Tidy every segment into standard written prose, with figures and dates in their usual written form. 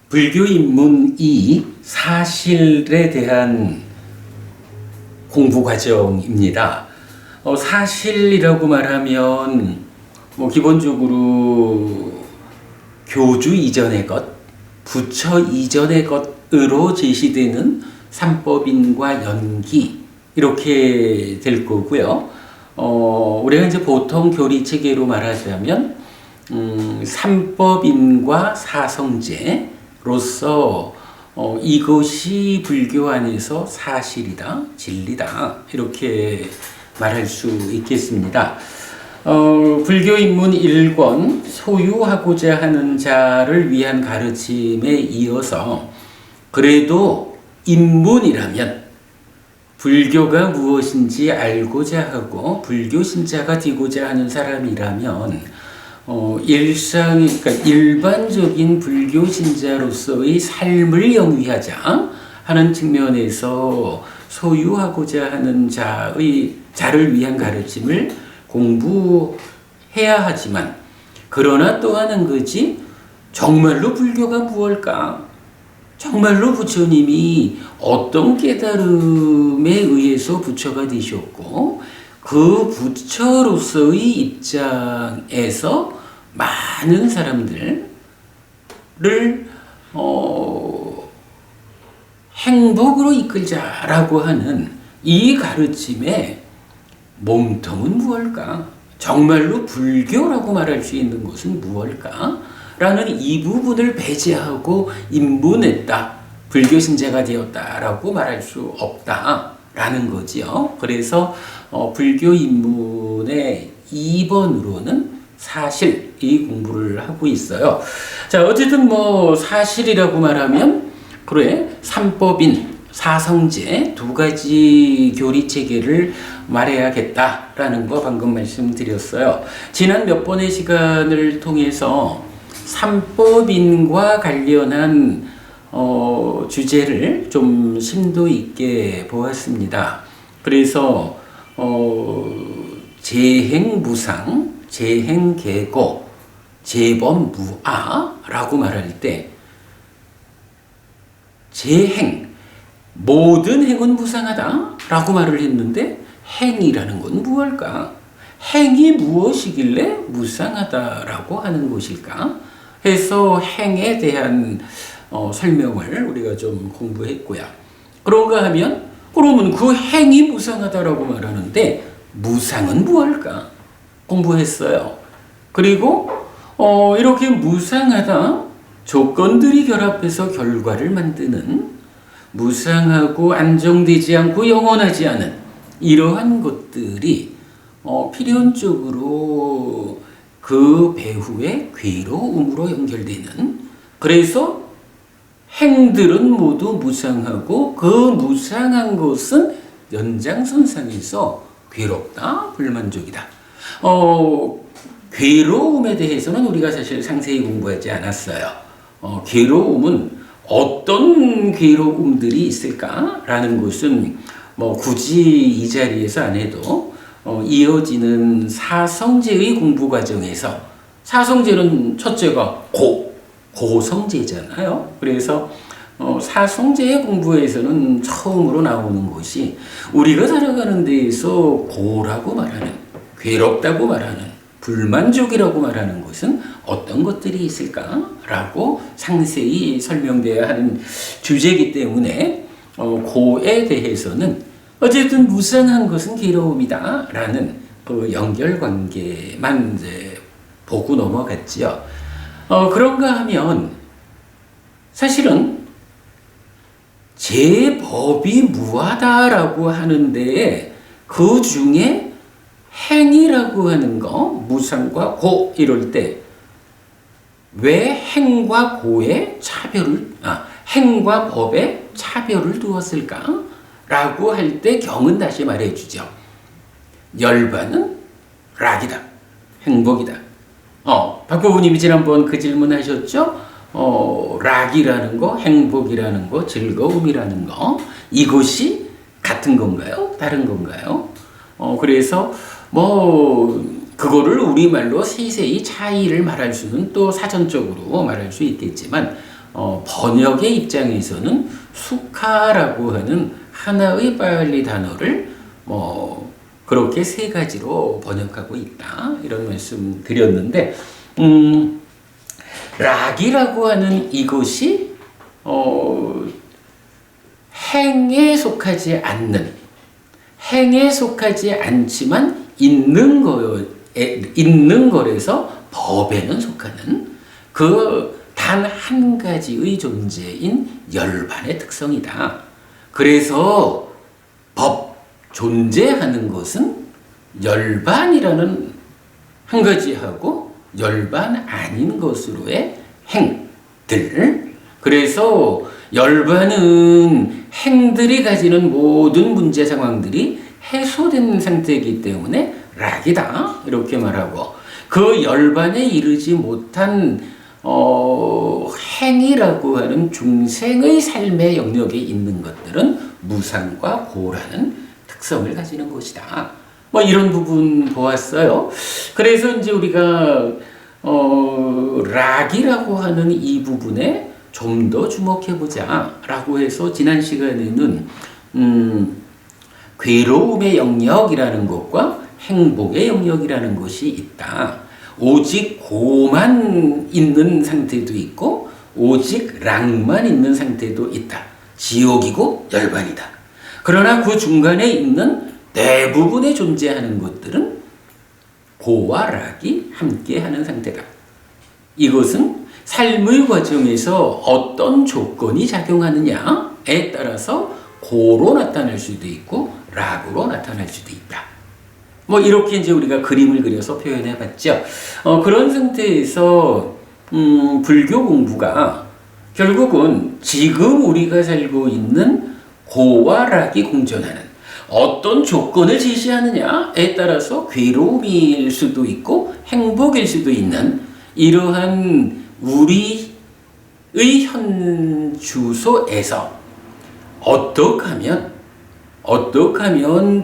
불교 입문이 사실에 대한 공부 과정입니다. 사실이라고 말하면 기본적으로 교주 이전의 것, 부처 이전의 것으로 제시되는 삼법인과 연기 이렇게 될 거고요. 우리가 이제 보통 교리 체계로 말하자면 삼법인과 사성제로서 이것이 불교 안에서 사실이다, 진리다 이렇게 말할 수 있겠습니다. 불교 입문 1권 소유하고자 하는 자를 위한 가르침에 이어서 그래도 입문이라면 불교가 무엇인지 알고자 하고 불교 신자가 되고자 하는 사람이라면 그러니까 일반적인 불교 신자로서의 삶을 영위하자 하는 측면에서 소유하고자 하는 자를 위한 가르침을 공부해야 하지만, 그러나 또 하는 것이 정말로 불교가 무엇일까? 정말로 부처님이 어떤 깨달음에 의해서 부처가 되셨고 그 부처로서의 입장에서 많은 사람들을 행복으로 이끌자라고 하는 이 가르침의 몸통은 무엇일까? 정말로 불교라고 말할 수 있는 것은 무엇일까? 라는 이 부분을 배제하고 입문했다, 불교 신자가 되었다라고 말할 수 없다라는 거지요. 그래서 불교 입문의 2번으로는 사실 이 공부를 하고 있어요. 자, 어쨌든 사실이라고 말하면 그래 삼법인 사성제 두 가지 교리 체계를 말해야겠다라는 거 방금 말씀드렸어요. 지난 몇 번의 시간을 통해서 삼법인과 관련한 주제를 좀 심도 있게 보았습니다. 그래서 재행무상, 재행계고, 재범무아라고 말할 때 재행, 모든 행은 무상하다라고 말을 했는데 행이라는 건 무엇일까? 행이 무엇이길래 무상하다라고 하는 것일까? 해서 행에 대한 설명을 우리가 좀 공부했고요. 그런가 하면 그러면 그 행이 무상하다라고 말하는데 무상은 무엇일까? 공부했어요. 그리고 이렇게 무상하다, 조건들이 결합해서 결과를 만드는 무상하고 안정되지 않고 영원하지 않은 이러한 것들이 필연적으로 그 배후의 괴로움으로 연결되는, 그래서 행들은 모두 무상하고 그 무상한 것은 연장선상에서 괴롭다, 불만족이다. 괴로움에 대해서는 우리가 사실 상세히 공부하지 않았어요. 괴로움은 어떤 괴로움들이 있을까라는 것은 굳이 이 자리에서 안 해도 이어지는 사성제의 공부 과정에서, 사성제는 첫째가 고성제잖아요. 그래서 사성제의 공부에서는 처음으로 나오는 것이 우리가 살아가는 데에서 고라고 말하는, 괴롭다고 말하는, 불만족이라고 말하는 것은 어떤 것들이 있을까라고 상세히 설명되어야 하는 주제이기 때문에 고에 대해서는 어쨌든 무상한 것은 괴로움이다 라는 그 연결관계만 이제 보고 넘어갔지요. 그런가 하면 사실은 제법이 무하다라고 하는데 그 중에 행이라고 하는 거, 무상과 고 이럴 때 왜 행과 고의 행과 법에 차별을 두었을까? 라고 할 때 경은 다시 말해주죠. 열반은 락이다, 행복이다. 박보부님이 지난번 그 질문하셨죠? 락이라는 거, 행복이라는 거, 즐거움이라는 거, 이것이 같은 건가요? 다른 건가요? 그래서 그거를 우리말로 세세히 차이를 말할 수는 또 사전적으로 말할 수 있겠지만 번역의 입장에서는 수카라고 하는 하나의 빨리 단어를 그렇게 세 가지로 번역하고 있다. 이런 말씀 드렸는데, 락이라고 하는 이것이, 행에 속하지 않지만 있는 거에서 법에는 속하는 그 단 한 가지의 존재인 열반의 특성이다. 그래서 존재하는 것은 열반이라는 한 가지하고 열반 아닌 것으로의 행들. 그래서 열반은 행들이 가지는 모든 문제 상황들이 해소된 상태이기 때문에 락이다. 이렇게 말하고, 그 열반에 이르지 못한 행이라고 하는 중생의 삶의 영역에 있는 것들은 무상과 고라는 특성을 가지는 것이다. 이런 부분 보았어요. 그래서 이제 우리가 락이라고 하는 이 부분에 좀 더 주목해보자라고 해서 지난 시간에는 괴로움의 영역이라는 것과 행복의 영역이라는 것이 있다. 오직 고만 있는 상태도 있고 오직 락만 있는 상태도 있다. 지옥이고 열반이다. 그러나 그 중간에 있는 대부분에 존재하는 것들은 고와 락이 함께하는 상태다. 이것은 삶의 과정에서 어떤 조건이 작용하느냐에 따라서 고로 나타날 수도 있고 락으로 나타날 수도 있다. 이렇게 이제 우리가 그림을 그려서 표현해 봤죠. 그런 상태에서 불교 공부가 결국은 지금 우리가 살고 있는 고와 락이 공존하는 어떤 조건을 제시하느냐에 따라서 괴로움일 수도 있고 행복일 수도 있는 이러한 우리의 현 주소에서 어떻게 하면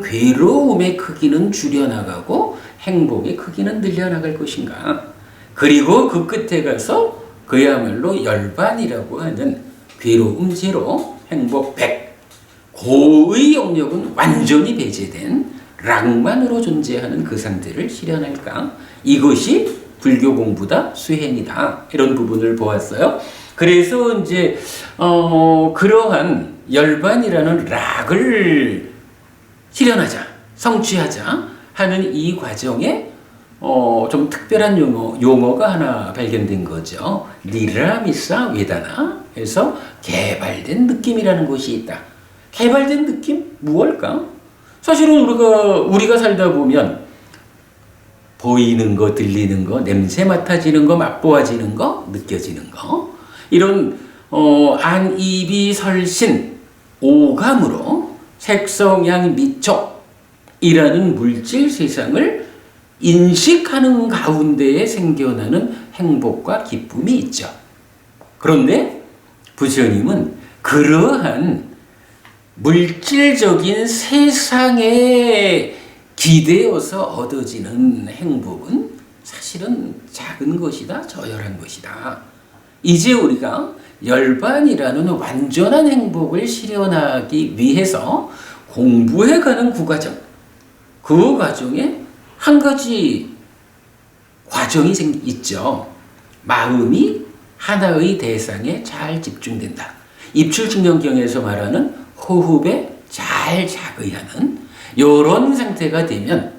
괴로움의 크기는 줄여나가고 행복의 크기는 늘려나갈 것인가. 그리고 그 끝에 가서 그야말로 열반이라고 하는 괴로움 제로, 행복 100, 고의 영역은 완전히 배제된 락만으로 존재하는 그 상태를 실현할까. 이것이 불교 공부다, 수행이다. 이런 부분을 보았어요. 그래서 이제 그러한 열반이라는 락을 실현하자, 성취하자 하는 이 과정에 좀 특별한 용어가 하나 발견된 거죠. 니라미사 웨다나 해서 개발된 느낌이라는 것이 있다. 개발된 느낌? 무엇일까? 사실은 우리가 살다 보면 보이는 거, 들리는 거, 냄새 맡아지는 거, 맛보아지는 거, 느껴지는 거, 이런 안, 입이, 설신, 오감으로 색성향, 미촉이라는 물질 세상을 인식하는 가운데에 생겨나는 행복과 기쁨이 있죠. 그런데 부처님은 그러한 물질적인 세상에 기대어서 얻어지는 행복은 사실은 작은 것이다, 저열한 것이다. 이제 우리가 열반이라는 완전한 행복을 실현하기 위해서 공부해가는 구과정, 그 과정에 한 가지 과정이 있죠. 마음이 하나의 대상에 잘 집중된다. 입출증명경에서 말하는 호흡에 잘 자의하는 이런 상태가 되면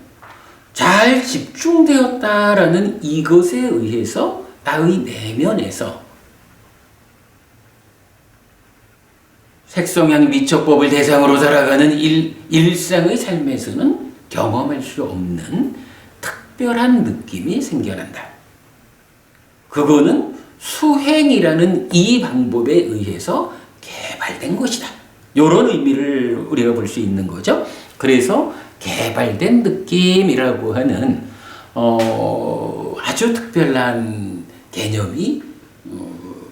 잘 집중되었다라는 이것에 의해서 나의 내면에서 색성향 미촉법을 대상으로 살아가는 일상의 삶에서는 경험할 수 없는 특별한 느낌이 생겨난다. 그거는 수행이라는 이 방법에 의해서 개발된 것이다. 이런 의미를 우리가 볼 수 있는 거죠. 그래서 개발된 느낌이라고 하는 아주 특별한 개념이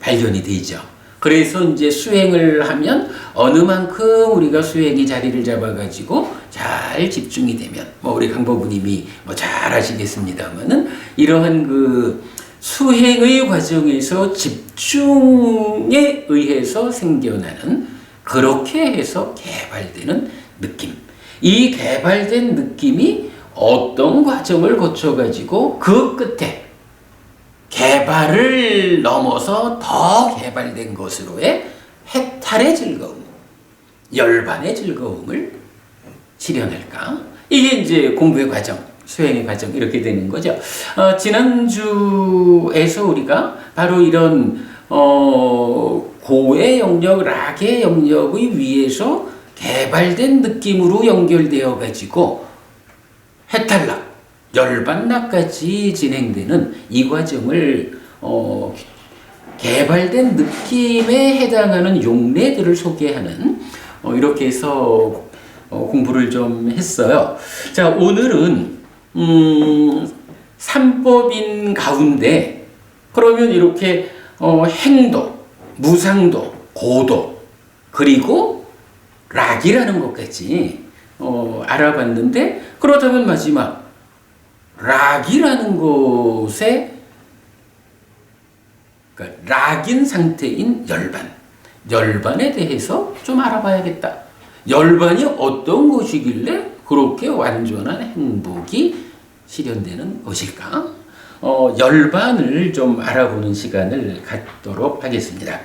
발견이 되죠. 그래서 이제 수행을 하면 어느 만큼 우리가 수행이 자리를 잡아가지고 잘 집중이 되면 우리 강법부님이 잘 아시겠습니다만은 이러한 그 수행의 과정에서 집중에 의해서 생겨나는, 그렇게 해서 개발되는 느낌. 이 개발된 느낌이 어떤 과정을 거쳐가지고 그 끝에 개발을 넘어서 더 개발된 것으로의 해탈의 즐거움, 열반의 즐거움을 실현할까? 이게 이제 공부의 과정, 수행의 과정, 이렇게 되는 거죠. 지난주에서 우리가 바로 이런 고의 영역, 락의 영역의 위에서 개발된 느낌으로 연결되어 가지고 해탈락, 열반락까지 진행되는 이 과정을 개발된 느낌에 해당하는 용례들을 소개하는 이렇게 해서 공부를 좀 했어요. 자, 오늘은 삼법인 가운데 그러면 이렇게 행도, 무상도, 고도, 그리고 락이라는 것까지 알아봤는데, 그렇다면 마지막 락이라는 것에, 그러니까 락인 상태인 열반, 열반에 대해서 좀 알아봐야겠다. 열반이 어떤 것이길래 그렇게 완전한 행복이 실현되는 것일까? 열반을 좀 알아보는 시간을 갖도록 하겠습니다.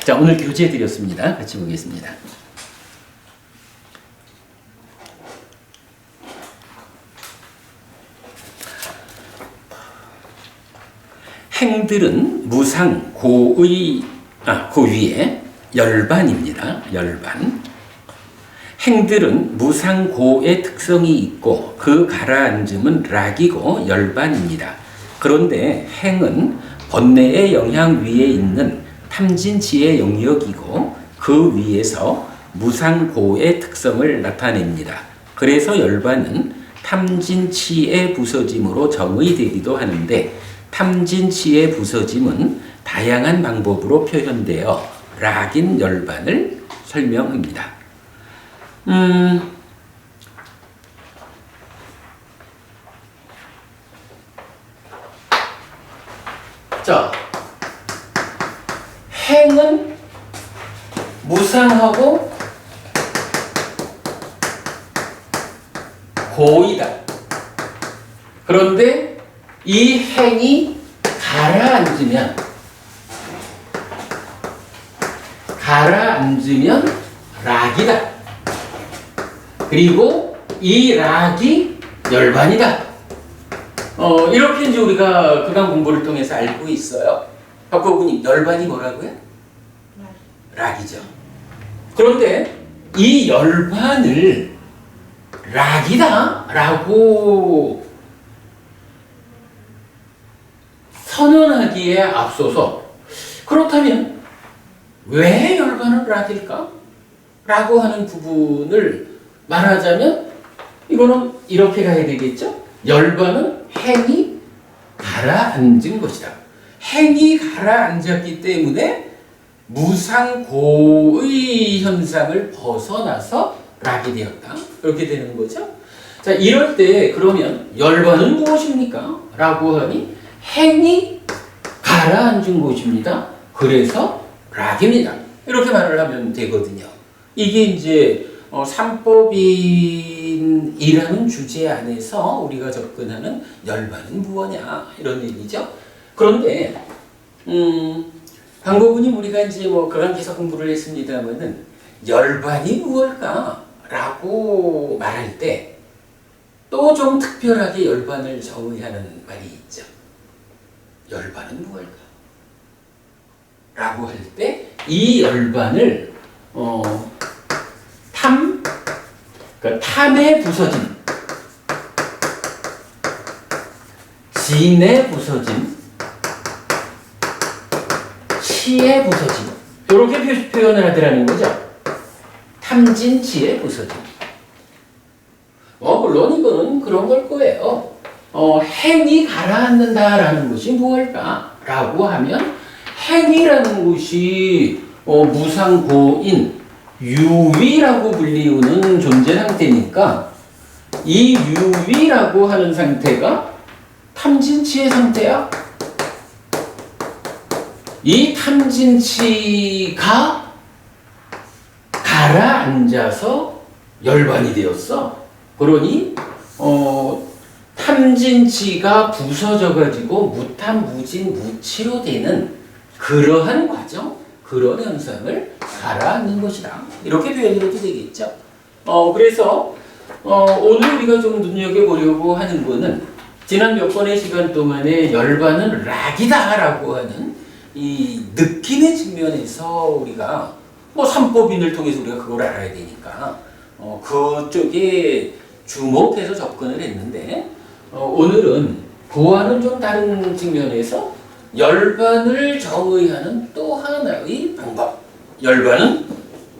자, 오늘 교재 드렸습니다. 같이 보겠습니다. 행들은 무상 고의 고위의 열반입니다. 열반. 행들은 무상 고의 특성이 있고 그 가라앉음은 락이고 열반입니다. 그런데 행은 번뇌의 영향 위에 있는 탐진치의 영역이고 그 위에서 무상 고의 특성을 나타냅니다. 그래서 열반은 탐진치의 부서짐으로 정의되기도 하는데, 탐진치의 부서짐은 다양한 방법으로 표현되어 락인 열반을 설명합니다. 자, 행은 무상하고 고이다. 그런데 이 행이 가라앉으면 락이다. 그리고 이 락이 열반이다. 이렇게 이제 우리가 그간 공부를 통해서 알고 있어요. 박보부님, 열반이 뭐라고요? 락이죠. 그런데 이 열반을 락이다 라고 선언하기에 앞서서, 그렇다면 왜 열반은 락일까? 라고 하는 부분을 말하자면 이거는 이렇게 가야 되겠죠? 열반은 행이 가라앉은 것이다. 행이 가라앉았기 때문에 무상고의 현상을 벗어나서 락이 되었다. 이렇게 되는 거죠. 자, 이럴 때 그러면 열반은 무엇입니까? 라고 하니 행이 가라앉은 것입니다. 그래서 락입니다. 이렇게 말을 하면 되거든요. 이게 이제 삼법인이라는 주제 안에서 우리가 접근하는 열반은 무엇냐, 이런 얘기죠. 그런데 방법은이 우리가 이제 그간 계속 공부를 했습니다만은 열반이 무엇일까라고 말할 때 또 좀 특별하게 열반을 정의하는 말이 있죠. 열반은 무엇일까? 라고 할 때 이 열반을 그러니까 탐의 부서짐, 진의 부서짐, 치의 부서짐, 이렇게 표현을 하더라는 거죠. 탐진치의 부서짐. 물론 이거는 그런 걸 거예요. 행이 가라앉는다라는 것이 무엇일까라고 하면, 행이라는 것이 무상고인 유위라고 불리우는 존재 상태니까, 이 유위라고 하는 상태가 탐진치의 상태야? 이 탐진치가 가라앉아서 열반이 되었어. 그러니 탐진치가 부서져가지고 무탐무진 무치로 되는 그러한 과정, 그런 현상을 가라앉는 것이다. 이렇게 표현을 해도 되겠죠. 그래서 오늘 우리가 좀 눈여겨보려고 하는 거는 지난 몇 번의 시간 동안에 열반은 락이다라고 하는 이 느낌의 측면에서 우리가 뭐 삼법인을 통해서 우리가 그걸 알아야 되니까 그쪽에 주목해서 접근을 했는데 오늘은 그와는 좀 다른 측면에서 열반을 정의하는 또 하나의 방법. 열반은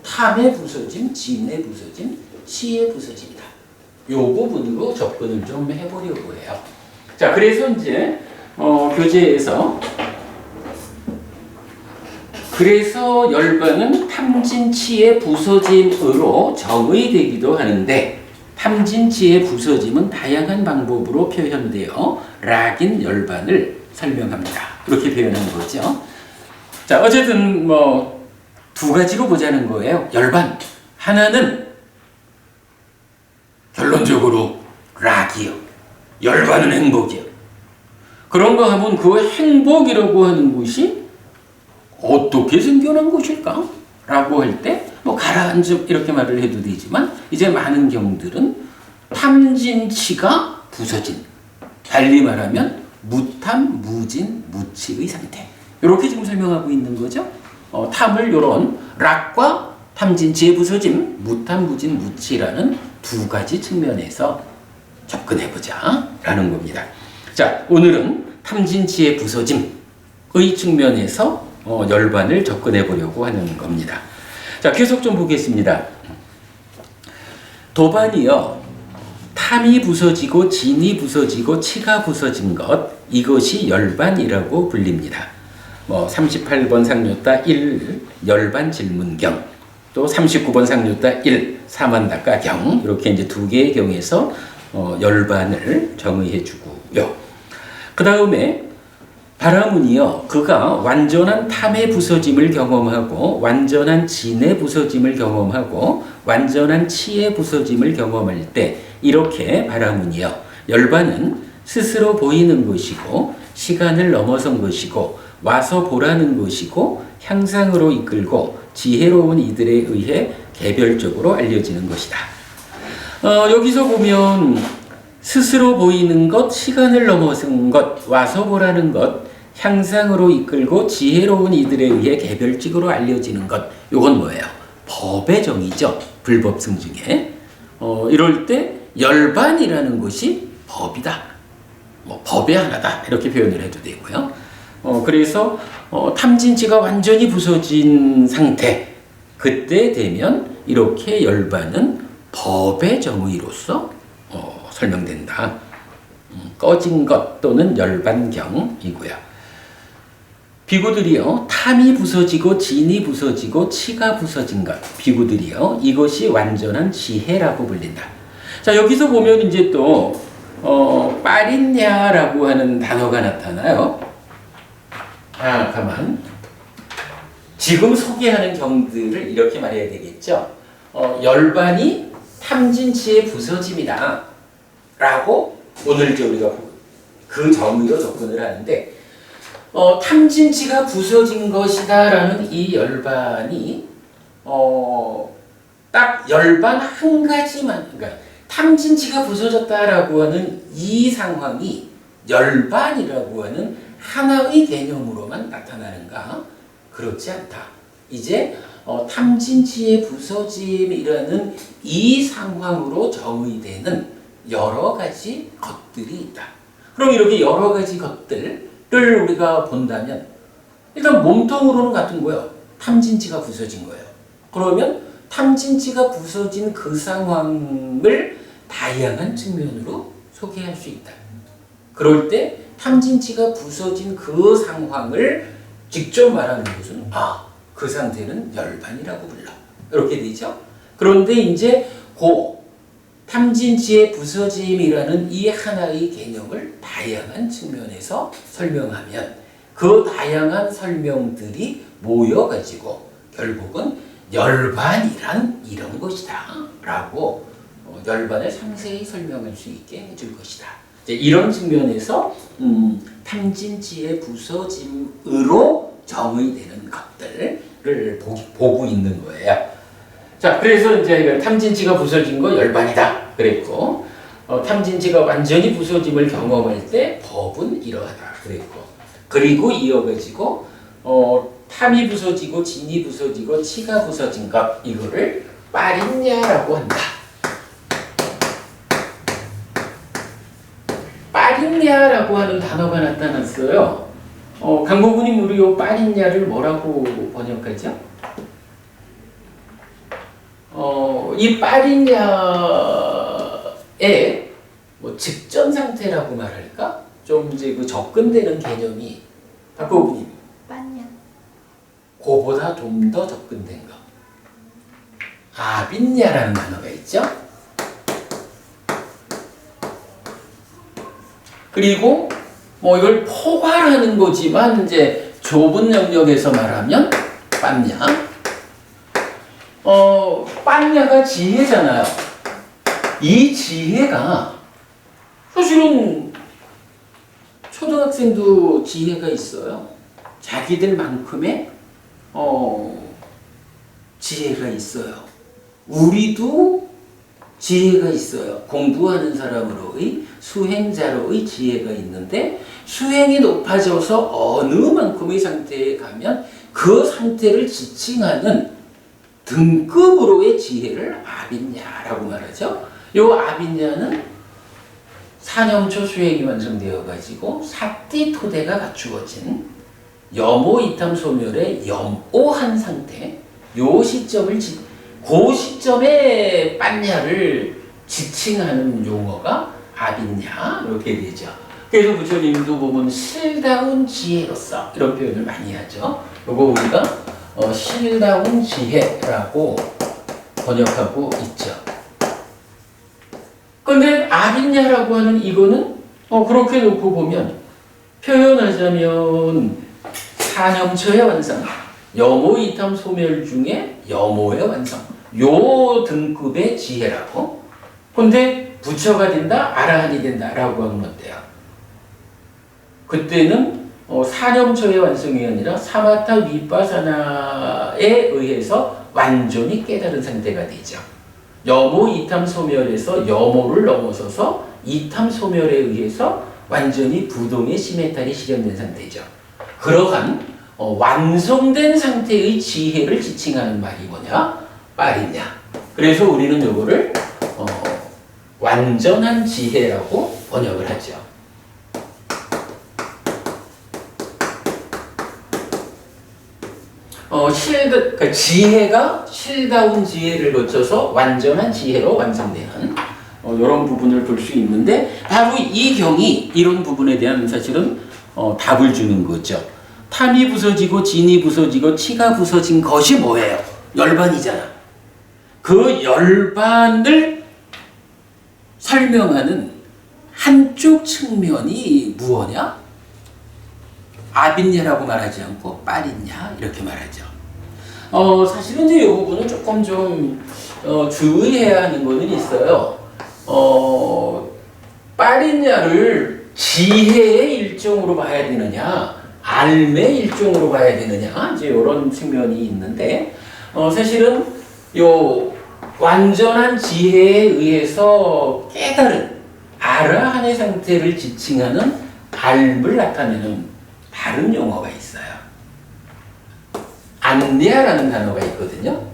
탐의 부서짐, 진의 부서짐, 시의 부서짐이다. 이 부분으로 접근을 좀 해보려고 해요. 자, 그래서 이제 교재에서 그래서 열반은 탐진치의 부서짐으로 정의되기도 하는데 탐진치의 부서짐은 다양한 방법으로 표현되어 락인 열반을 설명합니다. 이렇게 표현한 거죠. 자, 어쨌든 두 가지로 보자는 거예요. 열반. 하나는 결론적으로 락이요. 열반은 행복이요. 그런가 하면 그 행복이라고 하는 것이 어떻게 생겨난 것일까? 라고 할 때 가라앉음 이렇게 말을 해도 되지만 이제 많은 경우들은 탐진치가 부서진, 달리 말하면 무탐, 무진, 무치의 상태. 이렇게 지금 설명하고 있는 거죠. 탐을 이런 락과 탐진치의 부서짐, 무탐, 무진, 무치라는 두 가지 측면에서 접근해보자 라는 겁니다. 자, 오늘은 탐진치의 부서짐의 측면에서 열반을 접근해보려고 하는 겁니다. 자, 계속 좀 보겠습니다. 도반이요. 탐이 부서지고 진이 부서지고 치가 부서진 것, 이것이 열반이라고 불립니다. 38번 상료따 1 열반 질문경, 또 39번 상료따 1 사만다가경, 이렇게 이제 두 개의 경에서 열반을 정의해 주고요. 그 다음에 바라문이요. 그가 완전한 탐의 부서짐을 경험하고 완전한 진의 부서짐을 경험하고 완전한 치의 부서짐을 경험할 때 이렇게 바라문이요. 열반은 스스로 보이는 것이고 시간을 넘어선 것이고 와서 보라는 것이고 향상으로 이끌고 지혜로운 이들에 의해 개별적으로 알려지는 것이다. 여기서 보면 스스로 보이는 것, 시간을 넘어선 것, 와서 보라는 것, 향상으로 이끌고 지혜로운 이들에 의해 개별적으로 알려지는 것. 이건 뭐예요? 법의 정의죠. 불법성 중에. 이럴 때 열반이라는 것이 법이다. 법의 하나다. 이렇게 표현을 해도 되고요. 그래서 탐진치가 완전히 부서진 상태. 그때 되면 이렇게 열반은 법의 정의로서 설명된다. 꺼진 것 또는 열반경이고요. 비구들이요. 탐이 부서지고 진이 부서지고 치가 부서진 것. 비구들이요. 이것이 완전한 지혜라고 불린다. 자, 여기서 보면 이제 또 빠린냐라고 하는 단어가 나타나요. 가만. 지금 소개하는 경들을 이렇게 말해야 되겠죠. 열반이 탐진치의 부서짐이다. 라고 오늘 이제 우리가 그 정의로 접근을 하는데 탐진치가 부서진 것이다 라는 이 열반이 딱 열반 한 가지만, 그러니까 탐진치가 부서졌다라고 하는 이 상황이 열반이라고 하는 하나의 개념으로만 나타나는가? 그렇지 않다. 이제 탐진치의 부서짐이라는 이 상황으로 정의되는 여러 가지 것들이 있다. 그럼 이렇게 여러 가지 것들을 우리가 본다면 일단 몸통으로는 같은 거예요. 탐진치가 부서진 거예요. 그러면 탐진치가 부서진 그 상황을 다양한 측면으로 소개할 수 있다. 그럴 때 탐진치가 부서진 그 상황을 직접 말하는 것은 그 상태는 열반이라고 불러. 이렇게 되죠. 그런데 이제 탐진치의 부서짐이라는 이 하나의 개념을 다양한 측면에서 설명하면 그 다양한 설명들이 모여가지고 결국은 열반이란 이런 것이다 라고 열반을 상세히 설명할 수 있게 해줄 것이다. 이제 이런 측면에서 탐진지의 부서짐으로 정의되는 것들을 보고 있는 거예요. 자, 그래서 이제 탐진지가 부서진 거 열반이다 그랬고, 탐진지가 완전히 부서짐을 경험할 때 법은 이러하다 그랬고, 그리고 이어가지고 탐이 부서지고 진이 부서지고 치가 부서진 것, 이거를 빠린냐라고 한다. 빠린냐라고 하는 단어가 나타났어요. 강보구님, 우리 요 빠린냐를 뭐라고 번역하죠? 이 빠린냐의 뭐 직전 상태라고 말할까? 좀 이제 그 접근되는 개념이 박보구님. 빠냐. 그보다 좀 더 접근된 거. 아빈냐라는 단어가 있죠. 그리고 뭐 이걸 포괄하는 거지만 이제 좁은 영역에서 말하면 빤냐. 빤냐가 지혜잖아요. 이 지혜가 사실은 초등학생도 지혜가 있어요. 자기들만큼의 지혜가 있어요. 우리도 지혜가 있어요. 공부하는 사람으로의 수행자로의 지혜가 있는데 수행이 높아져서 어느 만큼의 상태에 가면 그 상태를 지칭하는 등급으로의 지혜를 아빈냐라고 말하죠. 이 아빈냐는 사념초 수행이 완성되어 가지고 사띠토대가 갖추어진 염오 이탐 소멸의 염오한 상태, 요 시점을 그 시점에 빤냐를 지칭하는 용어가 아빈냐 이렇게 되죠. 그래서 부처님도 보면 실다운 지혜로서 이런 표현을 많이 하죠. 요거 우리가 실다운 지혜라고 번역하고 있죠. 근데 아빈냐라고 하는 이거는 그렇게 놓고 보면 표현하자면 사념처의 완성, 염오 이탐 소멸 중에 염오의 완성, 요 등급의 지혜라고. 근데 부처가 된다, 아라한이 된다라고 하는 건데요. 그때는 사념처의 완성이 아니라 사마타 위파사나에 의해서 완전히 깨달은 상태가 되죠. 염오 이탐 소멸에서 염오를 넘어서서 이탐 소멸에 의해서 완전히 부동의 시메탈이 실현된 상태죠. 그러한 완성된 상태의 지혜를 지칭하는 말이 뭐냐? 빠리냐. 그래서 우리는 요거를 완전한 지혜라고 번역을 하죠. 그러니까 지혜가 실다운 지혜를 거쳐서 완전한 지혜로 완성되는 이런 부분을 볼 수 있는데, 바로 이 경이 이런 부분에 대한 사실은 답을 주는 거죠. 탐이 부서지고 진이 부서지고 치가 부서진 것이 뭐예요? 열반이잖아. 그 열반을 설명하는 한쪽 측면이 무엇이냐? 아빈냐라고 말하지 않고 빠린냐 이렇게 말하죠. 사실은 이제 이 부분은 조금 좀 주의해야 하는 거는 있어요. 빠린냐를 지혜의 일종으로 봐야 되느냐, 알의 일종으로 봐야 되느냐, 이제 이런 측면이 있는데, 사실은 요 완전한 지혜에 의해서 깨달은 아라한의 상태를 지칭하는 알을 나타내는 다른 용어가 있어요. 안냐라는 단어가 있거든요.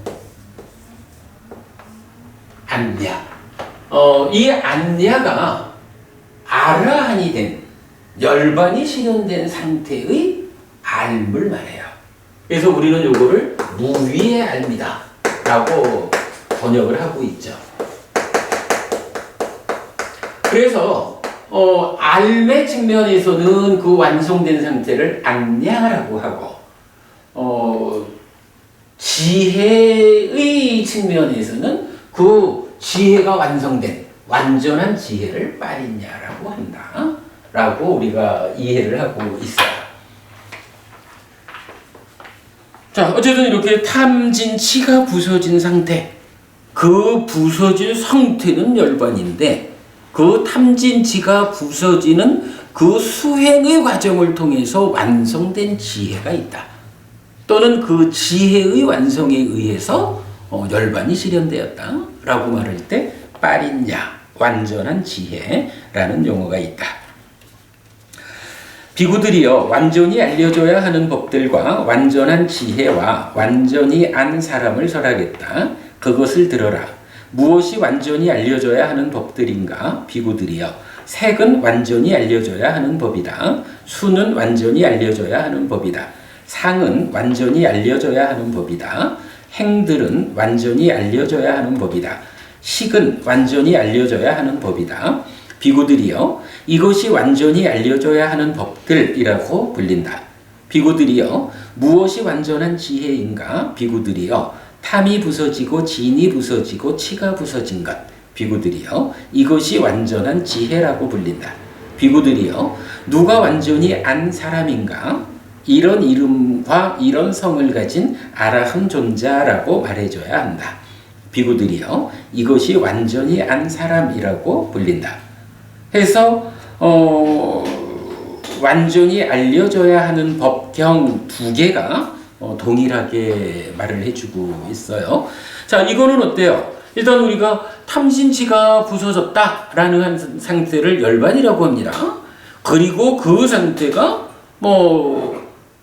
안냐. 이 안냐가 아라한이 된, 열반이 실현된 상태의 알을 말해요. 그래서 우리는 요거를 무위의 알미다 라고 번역을 하고 있죠. 그래서 알의 측면에서는 그 완성된 상태를 안냐라고 하고, 지혜의 측면에서는 그 지혜가 완성된 완전한 지혜를 빠린냐라고 한다 라고 우리가 이해를 하고 있어요. 자, 어쨌든 이렇게 탐진치가 부서진 상태, 그 부서진 상태는 열반인데 그 탐진치가 부서지는 그 수행의 과정을 통해서 완성된 지혜가 있다. 또는 그 지혜의 완성에 의해서 열반이 실현되었다 라고 말할 때 빠린야, 완전한 지혜라는 용어가 있다. 비구들이여 완전히 알려줘야 하는 법들과 완전한 지혜와 완전히 안 사람을 설하겠다. 그것을 들어라. 무엇이 완전히 알려줘야 하는 법들인가? 비구들이여 색은 완전히 알려줘야 하는 법이다. 수는 완전히 알려줘야 하는 법이다. 상은 완전히 알려줘야 하는 법이다. 행들은 완전히 알려줘야 하는 법이다. 식은 완전히 알려줘야 하는 법이다. 비구들이여 이것이 완전히 알려줘야 하는 법들이라고 불린다. 비구들이여 무엇이 완전한 지혜인가? 비구들이여 탐이 부서지고 진이 부서지고 치가 부서진 것. 비구들이여 이것이 완전한 지혜라고 불린다. 비구들이여 누가 완전히 안 사람인가? 이런 이름과 이런 성을 가진 아라함 존자라고 말해줘야 한다. 비구들이여 이것이 완전히 안 사람이라고 불린다. 해서 완전히 알려져야 하는 법경 두 개가 동일하게 말을 해주고 있어요. 자, 이거는 어때요? 일단 우리가 탐진치가 부서졌다라는 상태를 열반이라고 합니다. 그리고 그 상태가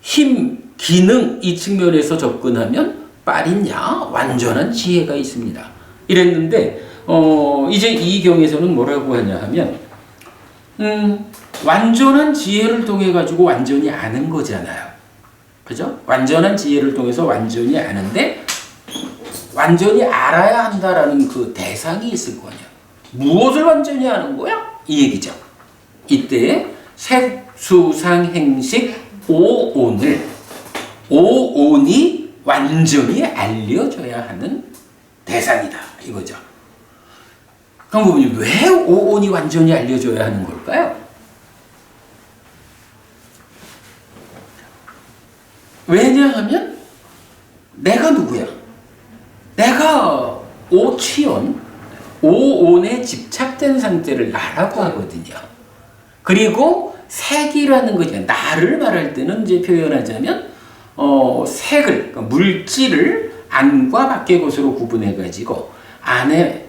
힘, 기능 이 측면에서 접근하면 빠린야, 완전한 지혜가 있습니다. 이랬는데 이제 이 경에서는 뭐라고 하냐 하면 완전한 지혜를 통해 가지고 완전히 아는 거잖아요. 그죠? 완전한 지혜를 통해서 완전히 아는데 완전히 알아야 한다라는 그 대상이 있을 거냐. 무엇을 완전히 아는 거야? 이 얘기죠. 이때 색, 수, 상, 행식, 오온이 완전히 알려줘야 하는 대상이다. 이거죠. 그럼 부분이 왜 오온이 완전히 알려줘야 하는 걸까요? 왜냐하면 내가 누구야? 내가 오치온, 오온에 집착된 상태를 나라고 하거든요. 그리고 색이라는 거죠. 나를 말할 때는 이제 표현하자면 색을, 그러니까 물질을 안과 밖의 것으로 구분해가지고 안의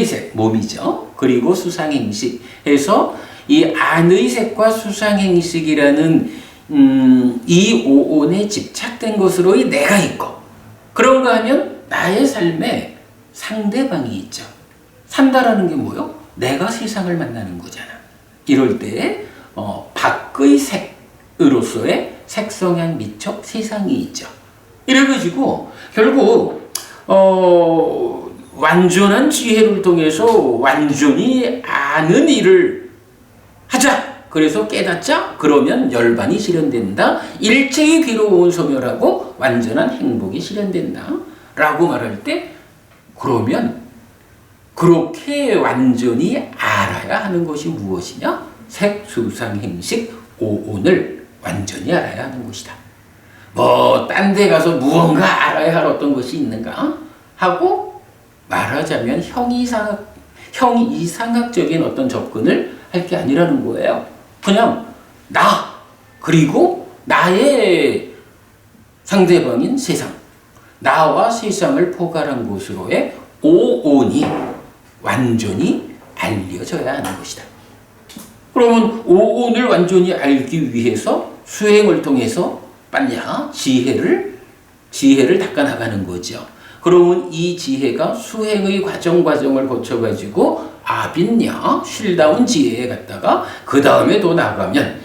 색, 몸이죠. 그리고 수상행식 해서 이 안의 색과 수상행식이라는 이 오온에 집착된 것으로의 내가 있고, 그런가 하면 나의 삶에 상대방이 있죠. 산다라는 게 뭐요? 내가 세상을 만나는 거잖아. 이럴 때 밖의 색으로서의 색성향 미촉 세상이 있죠. 이래가지고 결국 완전한 지혜를 통해서 완전히 아는 일을 하자. 그래서 깨닫자. 그러면 열반이 실현된다. 일체의 괴로운 소멸하고 완전한 행복이 실현된다. 라고 말할 때 그러면 그렇게 완전히 알아야 하는 것이 무엇이냐? 색, 수, 상, 행식, 오온을 완전히 알아야 하는 것이다. 딴 데 가서 무언가 알아야 할 어떤 것이 있는가? 하고 말하자면 형이상학적인 어떤 접근을 할 게 아니라는 거예요. 그냥 나, 그리고 나의 상대방인 세상, 나와 세상을 포괄한 것으로의 오온이 완전히 알려져야 하는 것이다. 그러면 오온을 완전히 알기 위해서 수행을 통해서 지혜를 닦아나가는 거죠. 그러면 이 지혜가 수행의 과정을 거쳐가지고 아빈야, 쉴다운 지혜에 갔다가 그 다음에 또 나가면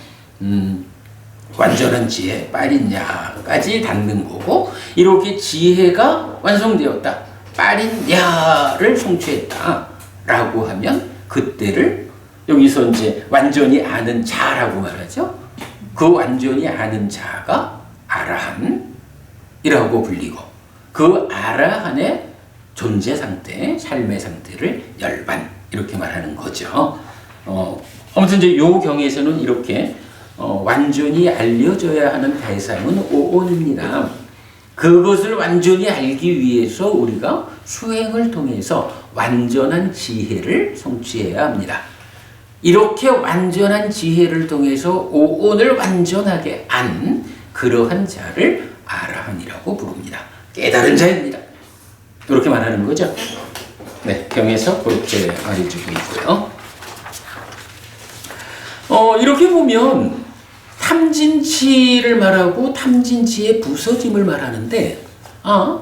완전한 지혜, 빠린야까지 닿는 거고, 이렇게 지혜가 완성되었다, 빠린야를 성취했다라고 하면 그때를 여기서 이제 완전히 아는 자라고 말하죠. 그 완전히 아는 자가 아라한이라고 불리고, 그 아라한의 존재 상태, 삶의 상태를 열반 이렇게 말하는 거죠. 아무튼 이제 요 경에서는 이렇게 완전히 알려져야 하는 대상은 오온입니다. 그것을 완전히 알기 위해서 우리가 수행을 통해서 완전한 지혜를 성취해야 합니다. 이렇게 완전한 지혜를 통해서 오온을 완전하게 안 그러한 자를 아라한이라고 부릅니다. 깨달은 자입니다. 이렇게 말하는 거죠. 네, 경에서 그렇게 말해주고 있고요. 이렇게 보면 탐진치를 말하고 탐진치의 부서짐을 말하는데,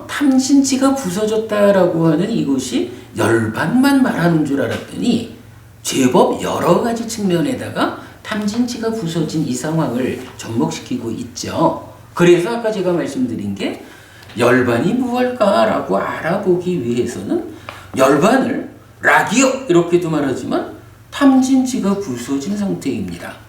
탐진치가 부서졌다라고 하는 이것이 열반만 말하는 줄 알았더니 제법 여러 가지 측면에다가 탐진치가 부서진 이 상황을 접목시키고 있죠. 그래서 아까 제가 말씀드린 게 열반이 무엇일까라고 알아보기 위해서는 열반을 락이요 이렇게도 말하지만 탐진치가 부서진 상태입니다.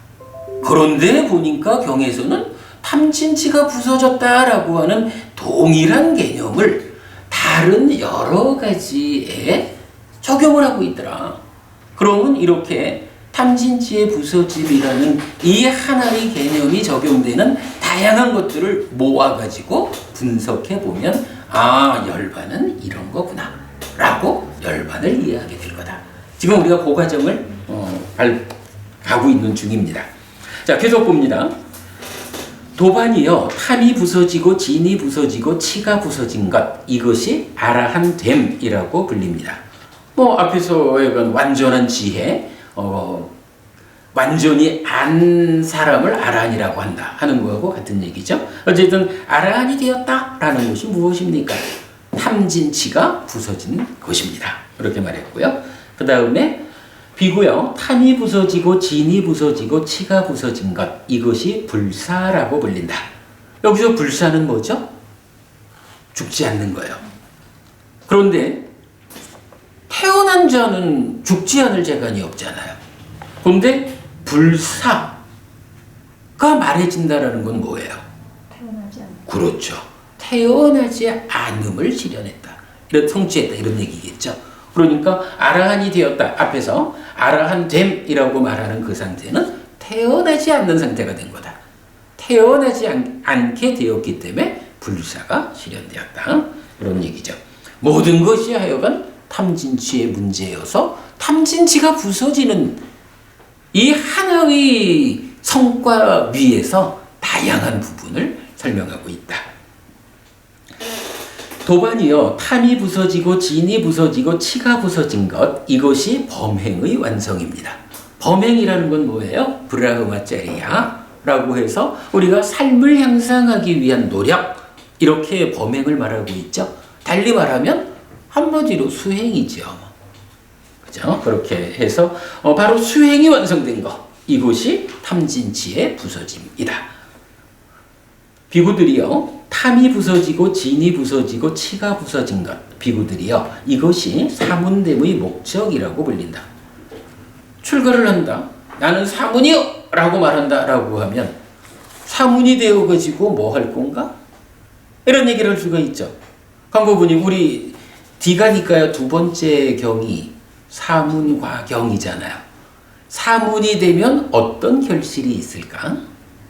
그런데 보니까 경에서는 탐진치가 부서졌다라고 하는 동일한 개념을 다른 여러 가지에 적용을 하고 있더라. 그러면 이렇게 탐진치의 부서짐이라는 이 하나의 개념이 적용되는 다양한 것들을 모아가지고 분석해보면 열반은 이런 거구나 라고 열반을 이해하게 될 거다. 지금 우리가 그 과정을 가고 있는 중입니다. 자, 계속 봅니다. 도반이요, 탐이 부서지고 진이 부서지고 치가 부서진 것, 이것이 아라한됨이라고 불립니다. 앞에서 약간 완전한 지혜, 완전히 안 사람을 아라한이라고 한다 하는 거하고 같은 얘기죠. 어쨌든 아라한이 되었다라는 것이 무엇입니까? 탐진치가 부서진 것입니다. 이렇게 말했고요. 그 다음에 비고요, 탐이 부서지고 진이 부서지고 치가 부서진 것, 이것이 불사라고 불린다. 여기서 불사는 뭐죠? 죽지 않는 거예요. 그런데 태어난 자는 죽지 않을 재간이 없잖아요. 그런데 불사가 말해진다라는 건 뭐예요? 태어나지 않는. 그렇죠. 태어나지 않음을 실현했다. 성취했다. 이런 얘기겠죠. 그러니까 아라한이 되었다. 앞에서 아라한됨이라고 말하는 그 상태는 태어나지 않는 상태가 된 거다. 태어나지 않게 되었기 때문에 불사가 실현되었다. 이런 얘기죠. 모든 것이 하여간 탐진치의 문제여서 탐진치가 부서지는 이 하나의 성과 위에서 다양한 부분을 설명하고 있다. 도반이요, 탐이 부서지고 진이 부서지고 치가 부서진 것, 이것이 범행의 완성입니다. 범행이라는 건 뭐예요? 브라흐마짜리야 라고 해서 우리가 삶을 향상하기 위한 노력, 이렇게 범행을 말하고 있죠. 달리 말하면 한마디로 수행이죠. 그죠? 그렇게 해서 바로 수행이 완성된 것, 이것이 탐진치의 부서짐이다. 비구들이요, 탐이 부서지고 진이 부서지고 치가 부서진 것, 비구들이요, 이것이 사문됨의 목적이라고 불린다. 출가를 한다. 나는 사문이요! 라고 말한다. 라고 하면 사문이 되어가지고 뭐 할 건가? 이런 얘기를 할 수가 있죠. 광고분이 우리 디가니까요, 두 번째 경이 사문과경이잖아요. 사문이 되면 어떤 결실이 있을까?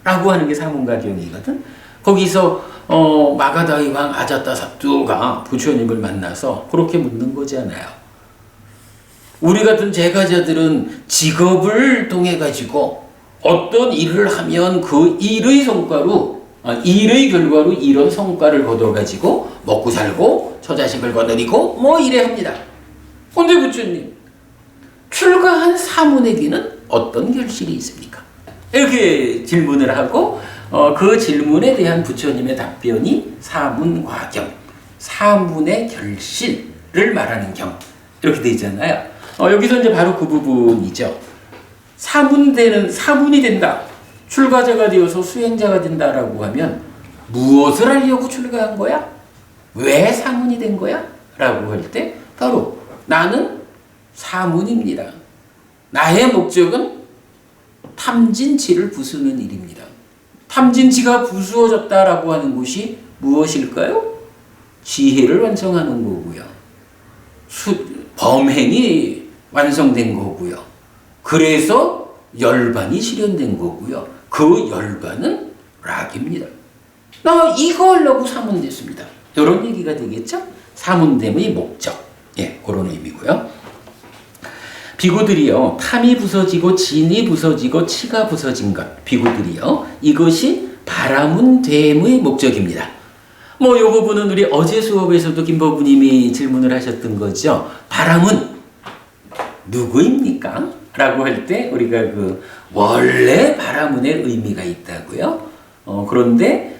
라고 하는 게 사문과경이거든. 거기서 마가다의 왕 아자타사뚜가 부처님을 만나서 그렇게 묻는 거잖아요. 우리 같은 제가자들은 직업을 통해 가지고 어떤 일을 하면 그 일의 성과로, 일의 결과로 이런 성과를 거둬 가지고 먹고 살고 처자식을 거느리고 뭐 이래 합니다. 근데 부처님, 출가한 사문에게는 어떤 결실이 있습니까? 이렇게 질문을 하고 그 질문에 대한 부처님의 답변이 사문과경, 사문의 결실을 말하는 경, 이렇게 되어 있잖아요. 여기서 이제 바로 그 부분이죠. 사문이 된다. 출가자가 되어서 수행자가 된다라고 하면 무엇을 하려고 출가한 거야? 왜 사문이 된 거야? 라고 할 때 바로 나는 사문입니다. 나의 목적은 탐진치를 부수는 일입니다. 탐진치가 부수어졌다라고 하는 것이 무엇일까요? 지혜를 완성하는 거고요. 범행이 완성된 거고요. 그래서 열반이 실현된 거고요. 그 열반은 락입니다. 나 이거 하려고 사문됐습니다. 이런 얘기가 되겠죠? 사문됨의 목적. 예, 그런 의미고요. 비구들이요, 탐이 부서지고 진이 부서지고 치가 부서진 것. 비구들이요, 이것이 바라문됨의 목적입니다. 뭐, 이 부분은 우리 어제 수업에서도 김법부님이 질문을 하셨던 거죠. 바람은 누구입니까? 라고 할 때 우리가 원래 바라문의 의미가 있다고요. 그런데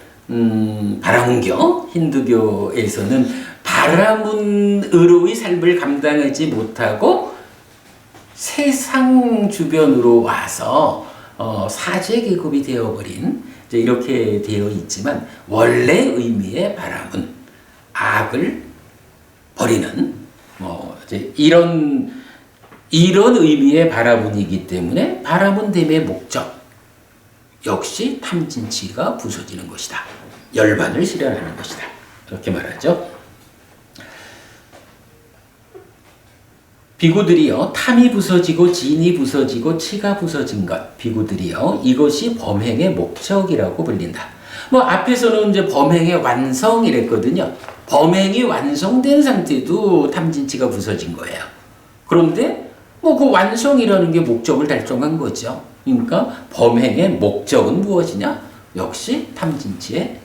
바라문교, 힌두교에서는 바라문으로의 삶을 감당하지 못하고 세상 주변으로 와서 사제 계급이 되어버린, 이렇게 되어 있지만 원래 의미의 바람은 악을 버리는 이런 의미의 바라문이기 때문에 바라문됨의 목적 역시 탐진치가 부서지는 것이다. 열반을 실현하는 것이다. 이렇게 말하죠. 비구들이요, 탐이 부서지고 진이 부서지고 치가 부서진 것. 비구들이요, 이것이 범행의 목적이라고 불린다. 뭐 앞에서는 이제 범행의 완성이랬거든요. 범행이 완성된 상태도 탐진치가 부서진 거예요. 그런데 뭐 그 완성이라는 게 목적을 달성한 거죠. 그러니까 범행의 목적은 무엇이냐? 역시 탐진치의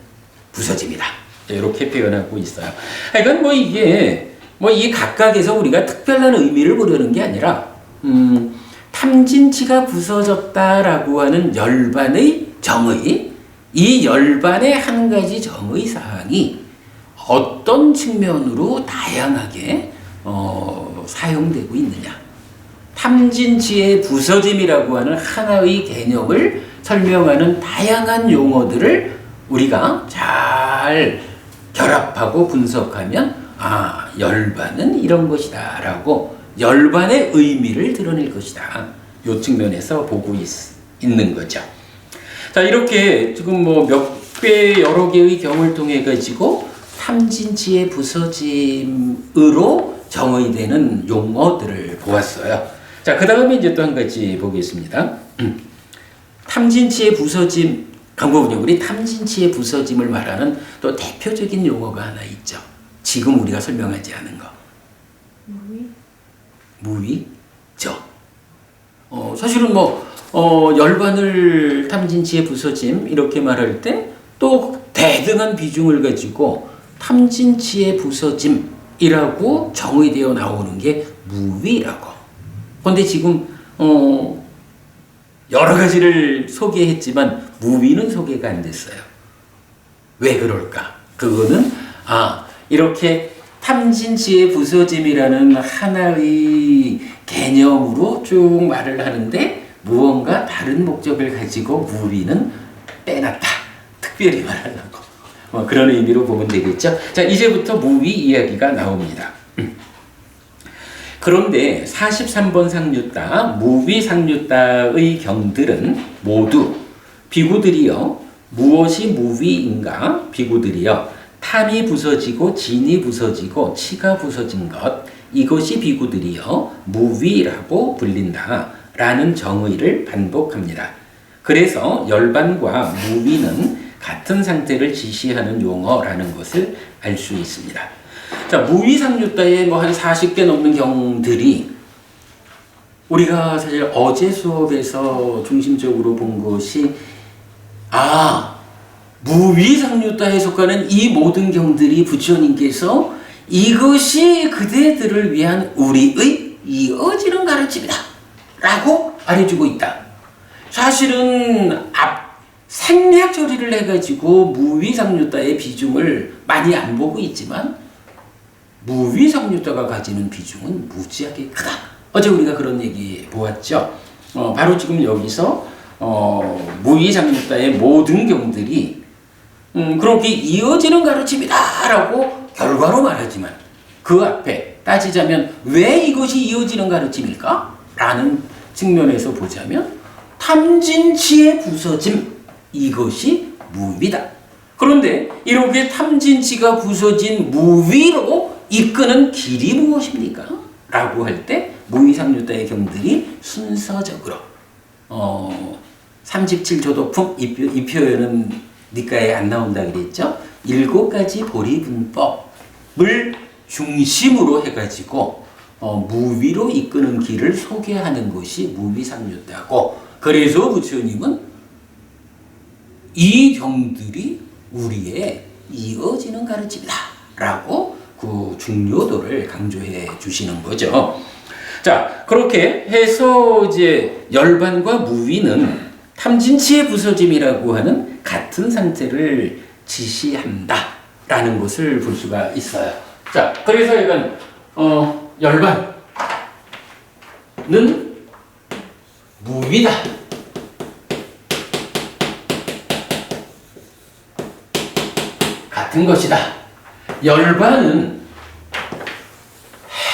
부서짐이다. 이렇게 표현하고 있어요. 그러니까 뭐 이게 이 각각에서 우리가 특별한 의미를 보려는 게 아니라 탐진치가 부서졌다라고 하는 열반의 정의, 이 열반의 한 가지 정의 사항이 어떤 측면으로 다양하게 사용되고 있느냐. 탐진치의 부서짐이라고 하는 하나의 개념을 설명하는 다양한 용어들을 우리가 잘 결합하고 분석하면 열반은 이런 것이다 라고 열반의 의미를 드러낼 것이다. 이 측면에서 보고 있는 거죠. 자, 이렇게 지금 몇 개 여러 개의 경을 통해 가지고 탐진치의 부서짐으로 정의되는 용어들을 보았어요. 자, 그 다음에 이제 또 한 가지 보겠습니다. 탐진치의 부서짐, 강법은요, 우리 탐진치의 부서짐을 말하는 또 대표적인 용어가 하나 있죠. 지금 우리가 설명하지 않은 거. 무위죠. 사실은 열반을 탐진치의 부서짐 이렇게 말할 때 또 대등한 비중을 가지고 탐진치의 부서짐이라고 정의되어 나오는 게 무위라고. 그런데 지금 여러 가지를 소개했지만 무위는 소개가 안 됐어요. 왜 그럴까? 그거는 이렇게 탐진치의 부서짐이라는 하나의 개념으로 쭉 말을 하는데 무언가 다른 목적을 가지고 무위는 빼놨다. 특별히 말하려고. 그런 의미로 보면 되겠죠. 자, 이제부터 무위 이야기가 나옵니다. 그런데 43번 상류따, 무위 상류따의 경들은 모두 비구들이여 무엇이 무위인가? 비구들이여 탐이 부서지고 진이 부서지고 치가 부서진 것, 이것이 비구들이여 무위라고 불린다 라는 정의를 반복합니다. 그래서 열반과 무위는 같은 상태를 지시하는 용어라는 것을 알 수 있습니다. 자, 무위 상류따에 한 40개 넘는 경들이 우리가 사실 어제 수업에서 중심적으로 본 것이 무위 상류따에 속하는 이 모든 경들이 부처님께서 이것이 그대들을 위한 우리의 이어지는 가르침이다 라고 말해주고 있다. 사실은 생략 처리를 해가지고 무위 상류따의 비중을 많이 안 보고 있지만 무위 상류따가 가지는 비중은 무지하게 크다. 어제 우리가 그런 얘기 보았죠. 바로 지금 여기서 무위 상류따의 모든 경들이 그렇게 이어지는 가르침이다 라고 결과로 말하지만 그 앞에 따지자면 왜 이것이 이어지는 가르침일까? 라는 측면에서 보자면 탐진치의 부서짐, 이것이 무위다. 그런데 이렇게 탐진치가 부서진 무위로 이끄는 길이 무엇입니까? 라고 할 때 무위상류따의 경들이 순서적으로 37조도품 이 표현은 니까에 안 나온다 그랬죠? 7가지 보리분법을 중심으로 해가지고 무위로 이끄는 길을 소개하는 것이 무위상류다고. 그래서 부처님은 이 경들이 우리의 이어지는 가르침이다 라고 그 중요도를 강조해 주시는 거죠. 자, 그렇게 해서 이제 열반과 무위는 탐진치의 부서짐이라고 하는 같은 상태를 지시한다 라는 것을 볼 수가 있어요. 자, 그래서 이건 열반은 무위다. 같은 것이다. 열반은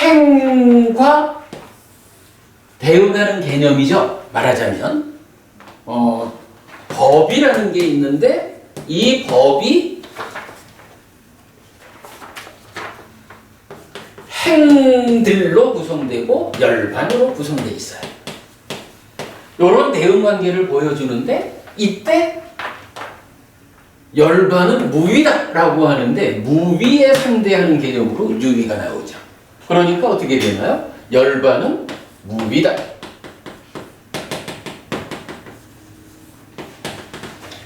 행과 대응하는 개념이죠. 말하자면 법이라는 게 있는데 이 법이 행들로 구성되고 열반으로 구성되어 있어요. 이런 대응 관계를 보여주는데 이때 열반은 무위다라고 하는데 무위에 상대하는 개념으로 유위가 나오죠. 그러니까 어떻게 되나요? 열반은 무위다.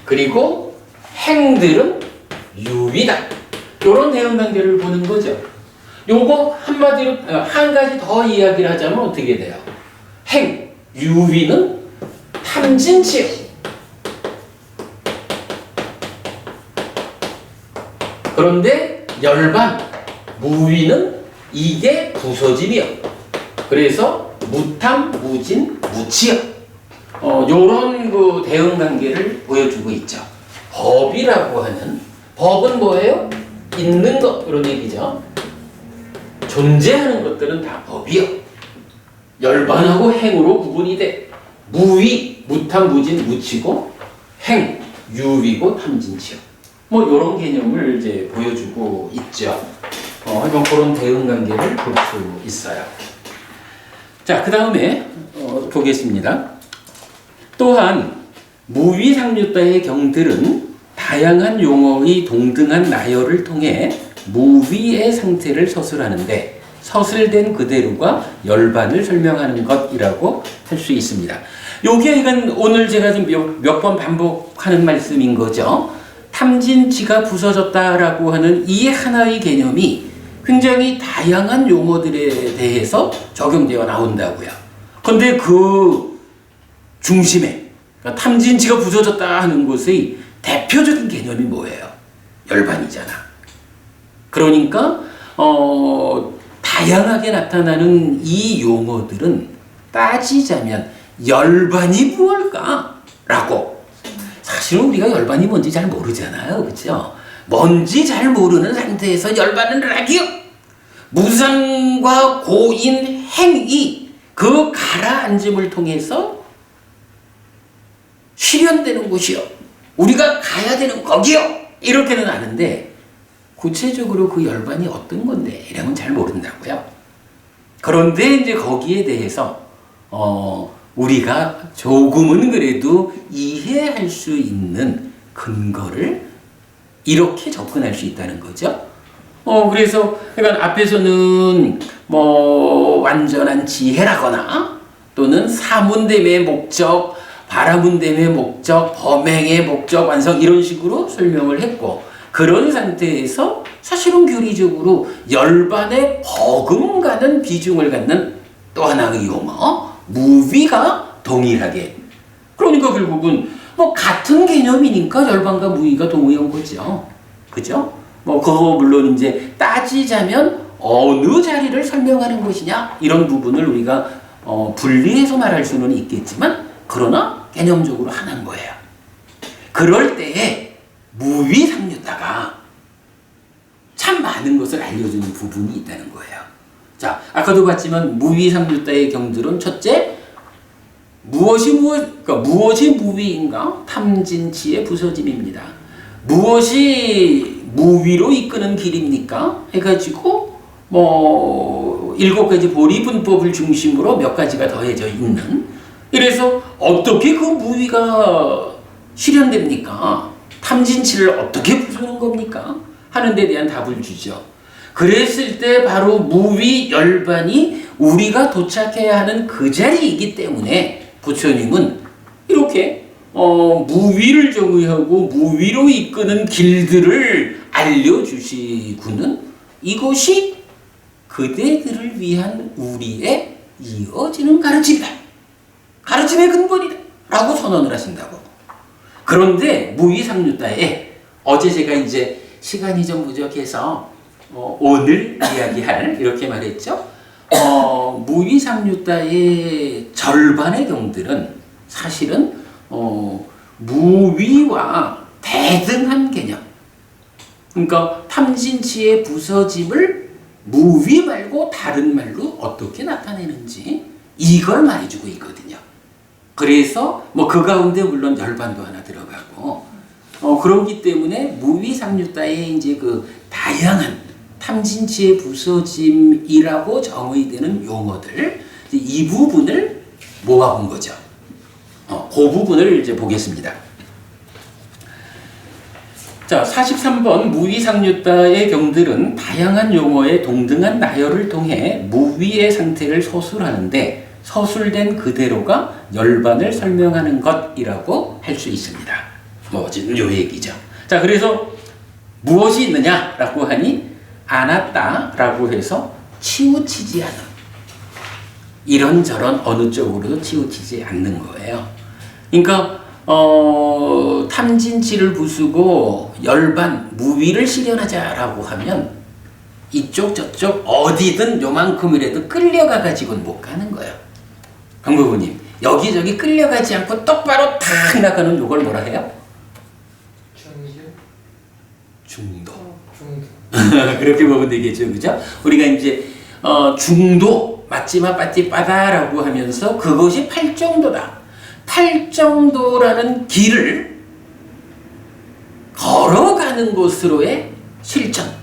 그리고 행들은 유위다. 이런 대응 관계를 보는 거죠. 요거 한마디로 한 가지 더 이야기를 하자면 어떻게 돼요? 행, 유위는 탐진치요. 그런데 열반, 무위는 이게 부서짐이요. 그래서 무탐, 무진, 무치요. 요런 그 대응 관계를 보여주고 있죠. 법이라고 하는, 법은 뭐예요? 있는 것, 그런 얘기죠. 존재하는 것들은 다 법이요. 열반하고 행으로 구분이 돼. 무위, 무탐, 무진, 무치고, 행, 유위고 탐진치요. 뭐 이런 개념을 이제 보여주고 있죠. 그런 대응 관계를 볼 수 있어요. 자, 그 다음에 보겠습니다. 또한 무위상류다의 경들은 다양한 용어의 동등한 나열을 통해 무위의 상태를 서술하는데 서술된 그대로가 열반을 설명하는 것이라고 할 수 있습니다. 요게 이건 오늘 제가 지금 몇 번 반복하는 말씀인 거죠. 탐진치가 부서졌다라고 하는 이 하나의 개념이 굉장히 다양한 용어들에 대해서 적용되어 나온다고요. 근데 그 중심에 그러니까 탐진치가 부서졌다 하는 것의 대표적인 개념이 뭐예요? 열반이잖아. 그러니까 다양하게 나타나는 이 용어들은 따지자면 열반이 무엇일까라고. 사실은 우리가 열반이 뭔지 잘 모르잖아요. 그렇죠? 뭔지 잘 모르는 상태에서 열반은 락이요. 무상과 고인 행이 그 가라앉음을 통해서 실현되는 곳이요. 우리가 가야 되는 거기요. 이렇게는 아는데 구체적으로 그 열반이 어떤 건데 이러면 잘 모른다고요. 그런데 이제 거기에 대해서 우리가 조금은 그래도 이해할 수 있는 근거를 이렇게 접근할 수 있다는 거죠. 그래서 그러니까 앞에서는 뭐 완전한 지혜라거나 또는 사문됨의 목적, 바라문됨의 목적, 범행의 목적, 완성 이런 식으로 설명을 했고 그런 상태에서 사실은 교리적으로 열반에 버금가는 비중을 갖는 또 하나의 용어 무위가 동일하게 그러니까 결국은 뭐 같은 개념이니까 열반과 무위가 동의한 거죠. 그죠? 뭐 그거 물론 이제 따지자면 어느 자리를 설명하는 것이냐 이런 부분을 우리가 분리해서 말할 수는 있겠지만 그러나 개념적으로 하나인 거예요. 그럴 때에 무위상류다가 참 많은 것을 알려주는 부분이 있다는 거예요. 자, 아까도 봤지만 무위상류다의 경들은 첫째 무엇이 무위인가? 탐진치의 부서짐입니다. 무엇이 무위로 이끄는 길입니까? 해가지고 뭐 7가지 보리분법을 중심으로 몇 가지가 더해져 있는. 그래서 어떻게 그 무위가 실현됩니까? 탐진치를 어떻게 부수는 겁니까? 하는 데 대한 답을 주죠. 그랬을 때 바로 무위 열반이 우리가 도착해야 하는 그 자리이기 때문에 부처님은 이렇게 무위를 정의하고 무위로 이끄는 길들을 알려주시고는 이것이 그대들을 위한 우리의 이어지는 가르침이다. 가르침의 근본이다. 라고 선언을 하신다고. 그런데 무위상류다에 어제 제가 이제 시간이 좀 부족해서 오늘 이야기할 이렇게 말했죠. 무위상류다의 절반의 경들은 사실은 무위와 대등한 개념. 그러니까 탐진치의 부서짐을 무위 말고 다른 말로 어떻게 나타내는지 이걸 말해주고 있거든요. 그래서 뭐 그 가운데 물론 열반도 하나 들어가고 그렇기 때문에 무위상류다의 이제 그 다양한 탐진치의 부서짐이라고 정의되는 용어들 이 부분을 모아본 거죠. 그 부분을 이제 보겠습니다. 자, 43번 무위상류다의 경들은 다양한 용어의 동등한 나열을 통해 무위의 상태를 서술하는데 서술된 그대로가 열반을 설명하는 것이라고 할 수 있습니다. 뭐 지금 요 얘기죠. 자, 그래서 무엇이 있느냐라고 하니 안았다라고 해서 치우치지 않음. 이런저런 어느 쪽으로도 치우치지 않는 거예요. 그러니까 탐진치를 부수고 열반 무위를 실현하자라고 하면 이쪽 저쪽 어디든 요만큼이라도 끌려가 가지고는 못 가는 거예요. 강부부님 여기저기 끌려가지 않고 똑바로 탁 나가는 요걸 뭐라 해요? 중도. 그렇게 보면 되겠죠, 그죠? 우리가 이제 중도 맞지마 빠띠빠다라고 하면서 그것이 팔정도다. 팔정도라는 길을 걸어가는 곳으로의 실천을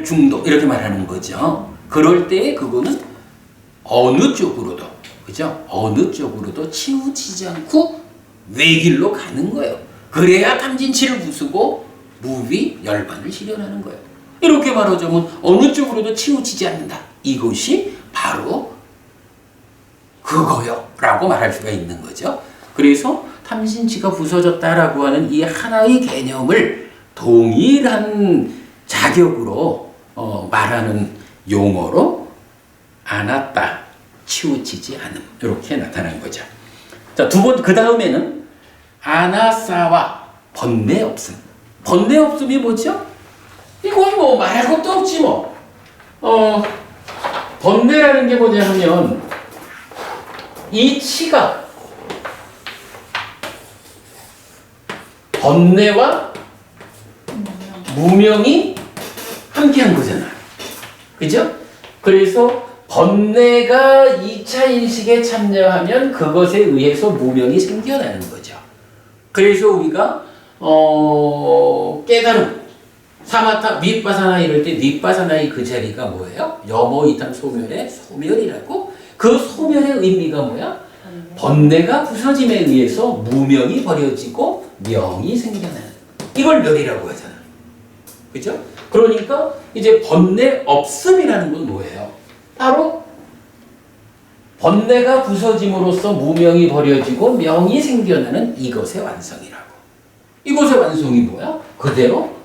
중도 이렇게 말하는 거죠. 그럴 때 그거는 어느 쪽으로도 그죠? 어느 쪽으로도 치우치지 않고 외길로 가는 거예요. 그래야 탐진치를 부수고 무위 열반을 실현하는 거예요. 이렇게 말하자면 어느 쪽으로도 치우치지 않는다. 이것이 바로 그거요 라고 말할 수가 있는 거죠. 그래서 탐진치가 부서졌다라고 하는 이 하나의 개념을 동일한 자격으로 말하는 용어로 안았다, 치우치지 않음 이렇게 나타난 거죠. 자, 그 다음에는 아나사와 번뇌 없음. 번뇌 없음이 뭐죠? 이건 뭐 말할 것도 없지 뭐. 번뇌라는 게 뭐냐 하면 이 치가 번뇌와 무명이 함께한 거잖아. 그죠? 그래서 번뇌가 2차 인식에 참여하면 그것에 의해서 무명이 생겨나는 거죠. 그래서 우리가 깨달음, 사마타, 밑바사나 이럴 때 밑바사나의 그 자리가 뭐예요? 염오이탄 소멸의 소멸이라고. 그 소멸의 의미가 뭐야? 번뇌가 부서짐에 의해서 무명이 버려지고 명이 생겨나는. 이걸 멸이라고 하잖아. 그죠? 그러니까 이제 번뇌 없음이라는 건 뭐예요? 바로 번뇌가 부서짐으로써 무명이 버려지고 명이 생겨나는 이것의 완성이라고. 이것의 완성이 뭐야? 그대로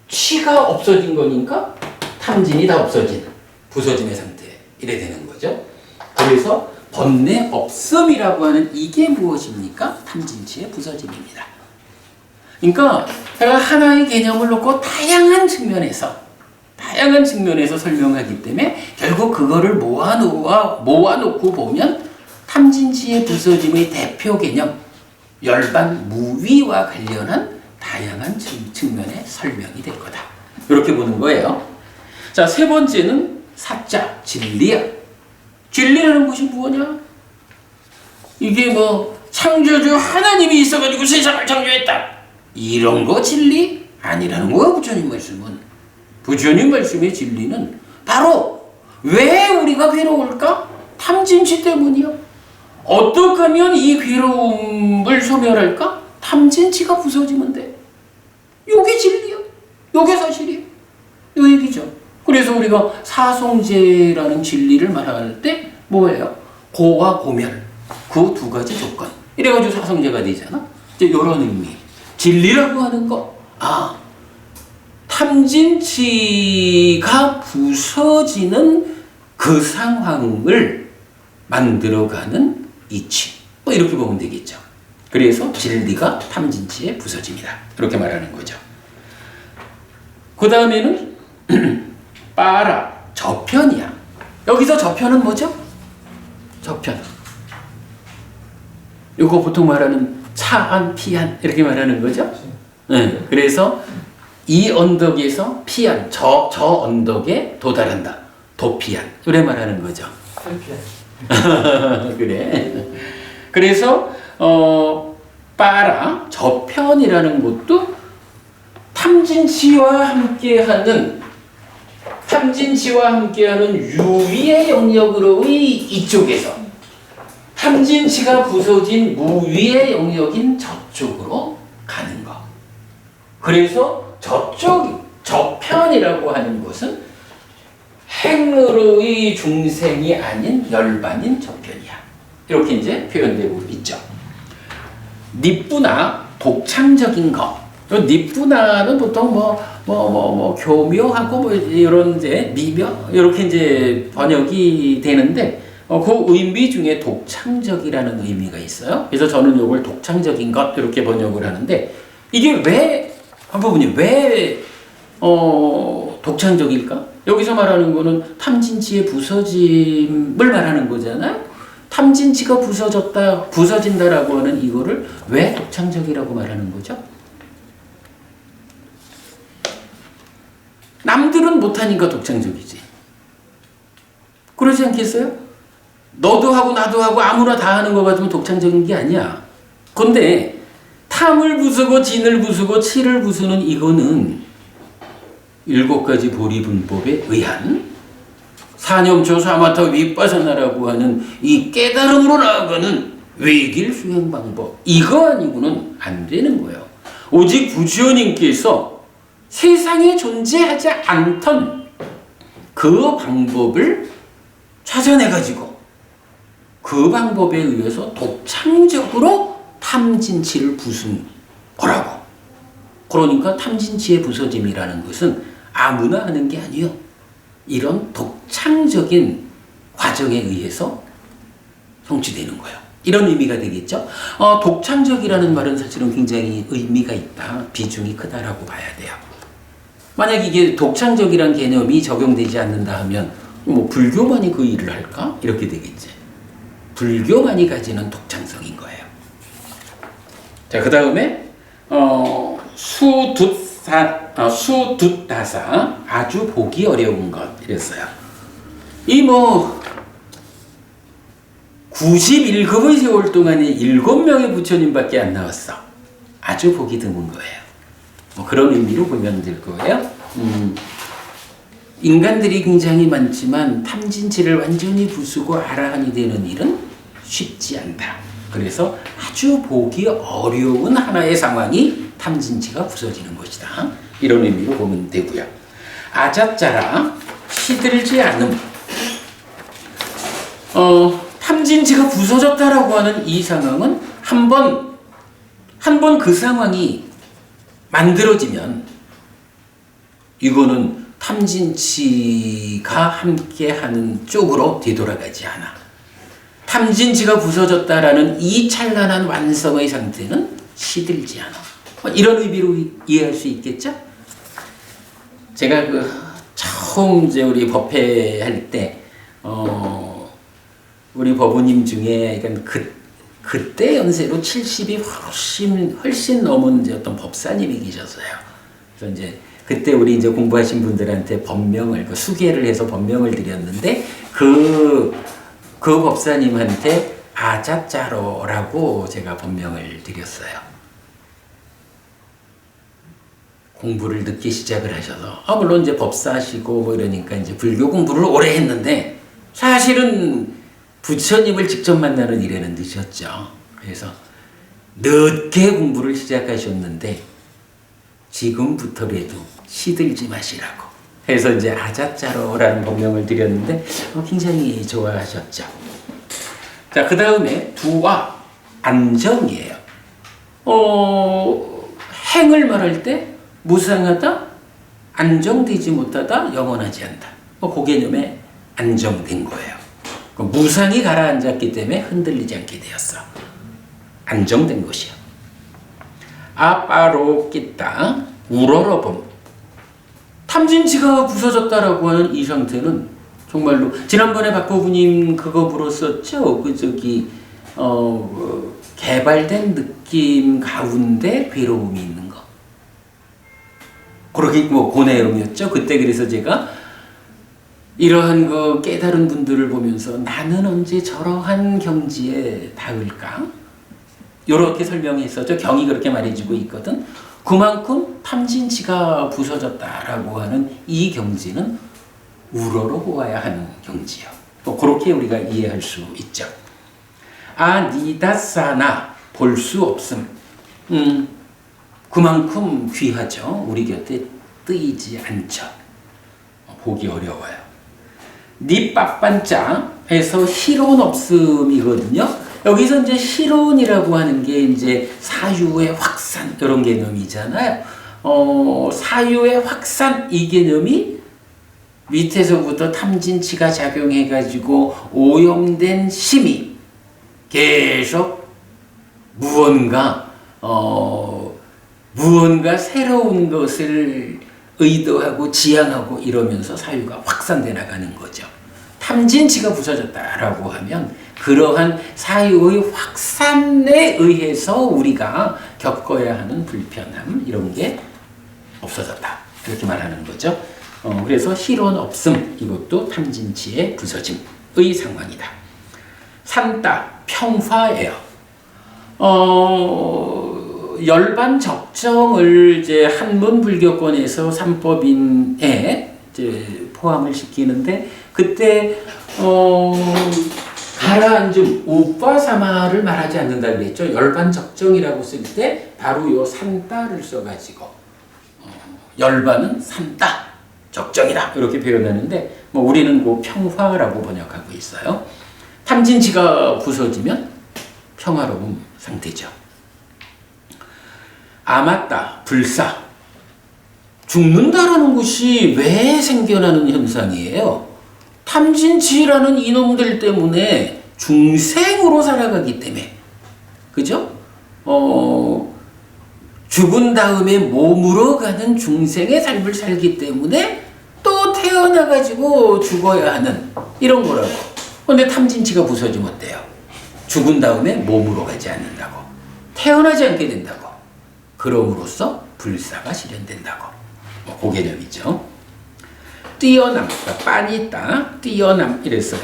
치가 없어진 거니까 탐진이 다 없어진 부서짐의 상태 이래 되는 거죠. 그래서 번뇌 없음이라고 하는 이게 무엇입니까? 탐진치의 부서짐입니다. 그러니까 제가 하나의 개념을 놓고 다양한 측면에서 설명하기 때문에 결국 그거를 모아놓고 보면 탐진치의 부서짐의 대표 개념 열반 무위와 관련한 다양한 측면의 설명이 될 거다. 이렇게 보는 거예요. 자, 세 번째는 사자, 진리야. 진리라는 것이 뭐냐? 이게 뭐 창조주 하나님이 있어가지고 세상을 창조했다. 이런 거 진리 아니라는 거야. 부처님 말씀은. 부처님 말씀의 진리는 바로 왜 우리가 괴로울까? 탐진치 때문이요. 어떻게 하면 이 괴로움을 소멸할까? 탐진치가 부서지면 돼. 요게 진리야. 요게 사실이야. 요 얘기죠. 그래서 우리가 사성제라는 진리를 말할 때 뭐예요? 고와 고멸. 그 두 가지 조건. 이래가지고 사성제가 되잖아. 이제 요런 의미. 진리라고 하는 거. 탐진치가 부서지는 그 상황을 만들어가는 이치. 뭐 이렇게 보면 되겠죠. 그래서 진리가 탐진치에 부서집니다. 이렇게 말하는 거죠. 그 다음에는 빠라, 저편이야. 여기서 저편은 뭐죠? 저편. 이거 보통 말하는 차안, 피안 이렇게 말하는 거죠. 네, 그래서 이 언덕에서 피안, 저 언덕에 도달한다. 도피안. 그래 말하는 거죠. 그래. 그래서 빠라, 저편이라는 것도 탐진치와 함께하는 유위의 영역으로의 이쪽에서 탐진치가 부서진 무위의 영역인 저쪽으로 가는 거. 그래서 저편이라고 하는 것은 행으로의 중생이 아닌 열반인 저편이야. 이렇게 이제 표현되고 있죠. 니뿌나 독창적인 것. 니뿌나는 보통 교묘하고 이런 이제 미묘 이렇게 이제 번역이 되는데 그 의미 중에 독창적이라는 의미가 있어요. 그래서 저는 이걸 독창적인 것 이렇게 번역을 하는데 이게 한 부분이 왜 독창적일까? 여기서 말하는 거는 탐진치의 부서짐을 말하는 거잖아요. 탐진치가 부서진다라고 하는 이거를 왜 독창적이라고 말하는 거죠? 남들은 못하니까 독창적이지. 그러지 않겠어요? 너도 하고 나도 하고 아무나 다 하는 것 같으면 독창적인 게 아니야. 근데 탐을 부수고 진을 부수고 치를 부수는 이거는 7가지 보리분법에 의한 사념초 사마타 윗바사나라고 하는 이 깨달음으로 나아가는 외길 수행 방법. 이거 아니고는 안 되는 거예요. 오직 부처님께서 세상에 존재하지 않던 그 방법을 찾아내가지고 그 방법에 의해서 독창적으로 탐진치를 부순 거라고. 그러니까 탐진치의 부서짐이라는 것은 아무나 하는 게 아니요. 이런 독창적인 과정에 의해서 성취되는 거예요. 이런 의미가 되겠죠. 독창적이라는 말은 사실은 굉장히 의미가 있다. 비중이 크다라고 봐야 돼요. 만약 이게 독창적이란 개념이 적용되지 않는다 하면 불교만이 그 일을 할까? 이렇게 되겠지. 불교만이 가지는 독창성인 거예요. 자, 그 다음에 수두다사 아주 보기 어려운 것 이랬어요. 91급의 세월 동안에 7명의 부처님밖에 안 나왔어. 아주 보기 드문 거예요. 그런 의미로 보면 될 거예요. 인간들이 굉장히 많지만 탐진치를 완전히 부수고 아라한이 되는 일은 쉽지 않다. 그래서 아주 보기 어려운 하나의 상황이 탐진치가 부서지는 것이다. 이런 의미로 보면 되고요. 아자짜라 시들지 않음. 탐진치가 부서졌다라고 하는 이 상황은 한 번 그 상황이 만들어지면 이거는 탐진치가 함께하는 쪽으로 뒤돌아가지 않아. 탐진치가 부서졌다라는 이 찬란한 완성의 상태는 시들지 않아. 이런 의미로 이해할 수 있겠죠? 제가 처음 이제 우리 법회 할 때 우리 법우님 중에 그때 연세로 70이 훨씬 넘은 이제 어떤 법사님이 계셨어요. 그래서 이제 그때 우리 이제 공부하신 분들한테 법명을 수계를 해서 법명을 드렸는데 그 법사님한테 아자짜로라고 제가 법명을 드렸어요. 공부를 늦게 시작을 하셔서 물론 이제 법사시고 이러니까 이제 불교 공부를 오래 했는데 사실은 부처님을 직접 만나는 일에는 늦었죠. 그래서 늦게 공부를 시작하셨는데 지금부터라도 시들지 마시라고 해서 이제 아자짜로라는 법명을 드렸는데 굉장히 좋아하셨죠. 자, 그 다음에 두와 안정이에요. 행을 말할 때 무상하다, 안정되지 못하다, 영원하지 않다. 그 개념에 안정된 거예요. 무상이 가라앉았기 때문에 흔들리지 않게 되었어. 안정된 것이요. 아빠로 끼다 우러러봄. 탐진치가 부서졌다라고 하는 이 상태는 정말로 지난번에 박보부님 그거 물었었죠. 개발된 느낌 가운데 괴로움이 있는 거. 그러기 고뇌음이었죠. 그때 그래서 제가 이러한 깨달은 분들을 보면서 나는 언제 저러한 경지에 닿을까? 이렇게 설명했었죠. 경이 그렇게 말해주고 있거든. 그만큼 탐진치가 부서졌다라고 하는 이 경지는 우러러보아야 하는 경지요. 또 그렇게 우리가 이해할 수 있죠. 니다사나 볼 수 없음. 그만큼 귀하죠. 우리 곁에 뜨이지 않죠. 보기 어려워요. 니빠빤짱에서 희론 없음이거든요. 여기서 이제 희론이라고 하는 게 이제 사유의 확산 이런 개념이잖아요. 사유의 확산 이 개념이 밑에서부터 탐진치가 작용해가지고 오염된 심이 계속 무언가 새로운 것을 의도하고 지향하고 이러면서 사유가 확산돼 나가는 거죠. 탐진치가 부서졌다라고 하면 그러한 사유의 확산에 의해서 우리가 겪어야 하는 불편함 이런 게 없어졌다. 이렇게 말하는 거죠. 그래서 희론 없음 이것도 탐진치의 부서짐의 상황이다. 산따 평화예요. 열반 적정을 이제 한문 불교권에서 삼법인에 이제 포함을 시키는데 그때 가라앉음 우빠사마를 말하지 않는다 그랬죠. 열반 적정이라고 쓸 때 바로 요 산따를 써가지고 열반은 산따 적정이다 이렇게 표현하는데 우리는 그 평화라고 번역하고 있어요. 탐진치가 부서지면 평화로운 상태죠. 아맞다 불사 죽는다라는 것이 왜 생겨나는 현상이에요? 탐진치라는 이놈들 때문에 중생으로 살아가기 때문에 그죠? 죽은 다음에 몸으로 가는 중생의 삶을 살기 때문에 또 태어나가지고 죽어야 하는 이런 거라고. 근데 탐진치가 부서지면 어때요? 죽은 다음에 몸으로 가지 않는다고. 태어나지 않게 된다고. 그럼으로써 불사가 실현된다고. 그 개념이죠. 뛰어남, 빠니따, 뛰어남 이랬어요.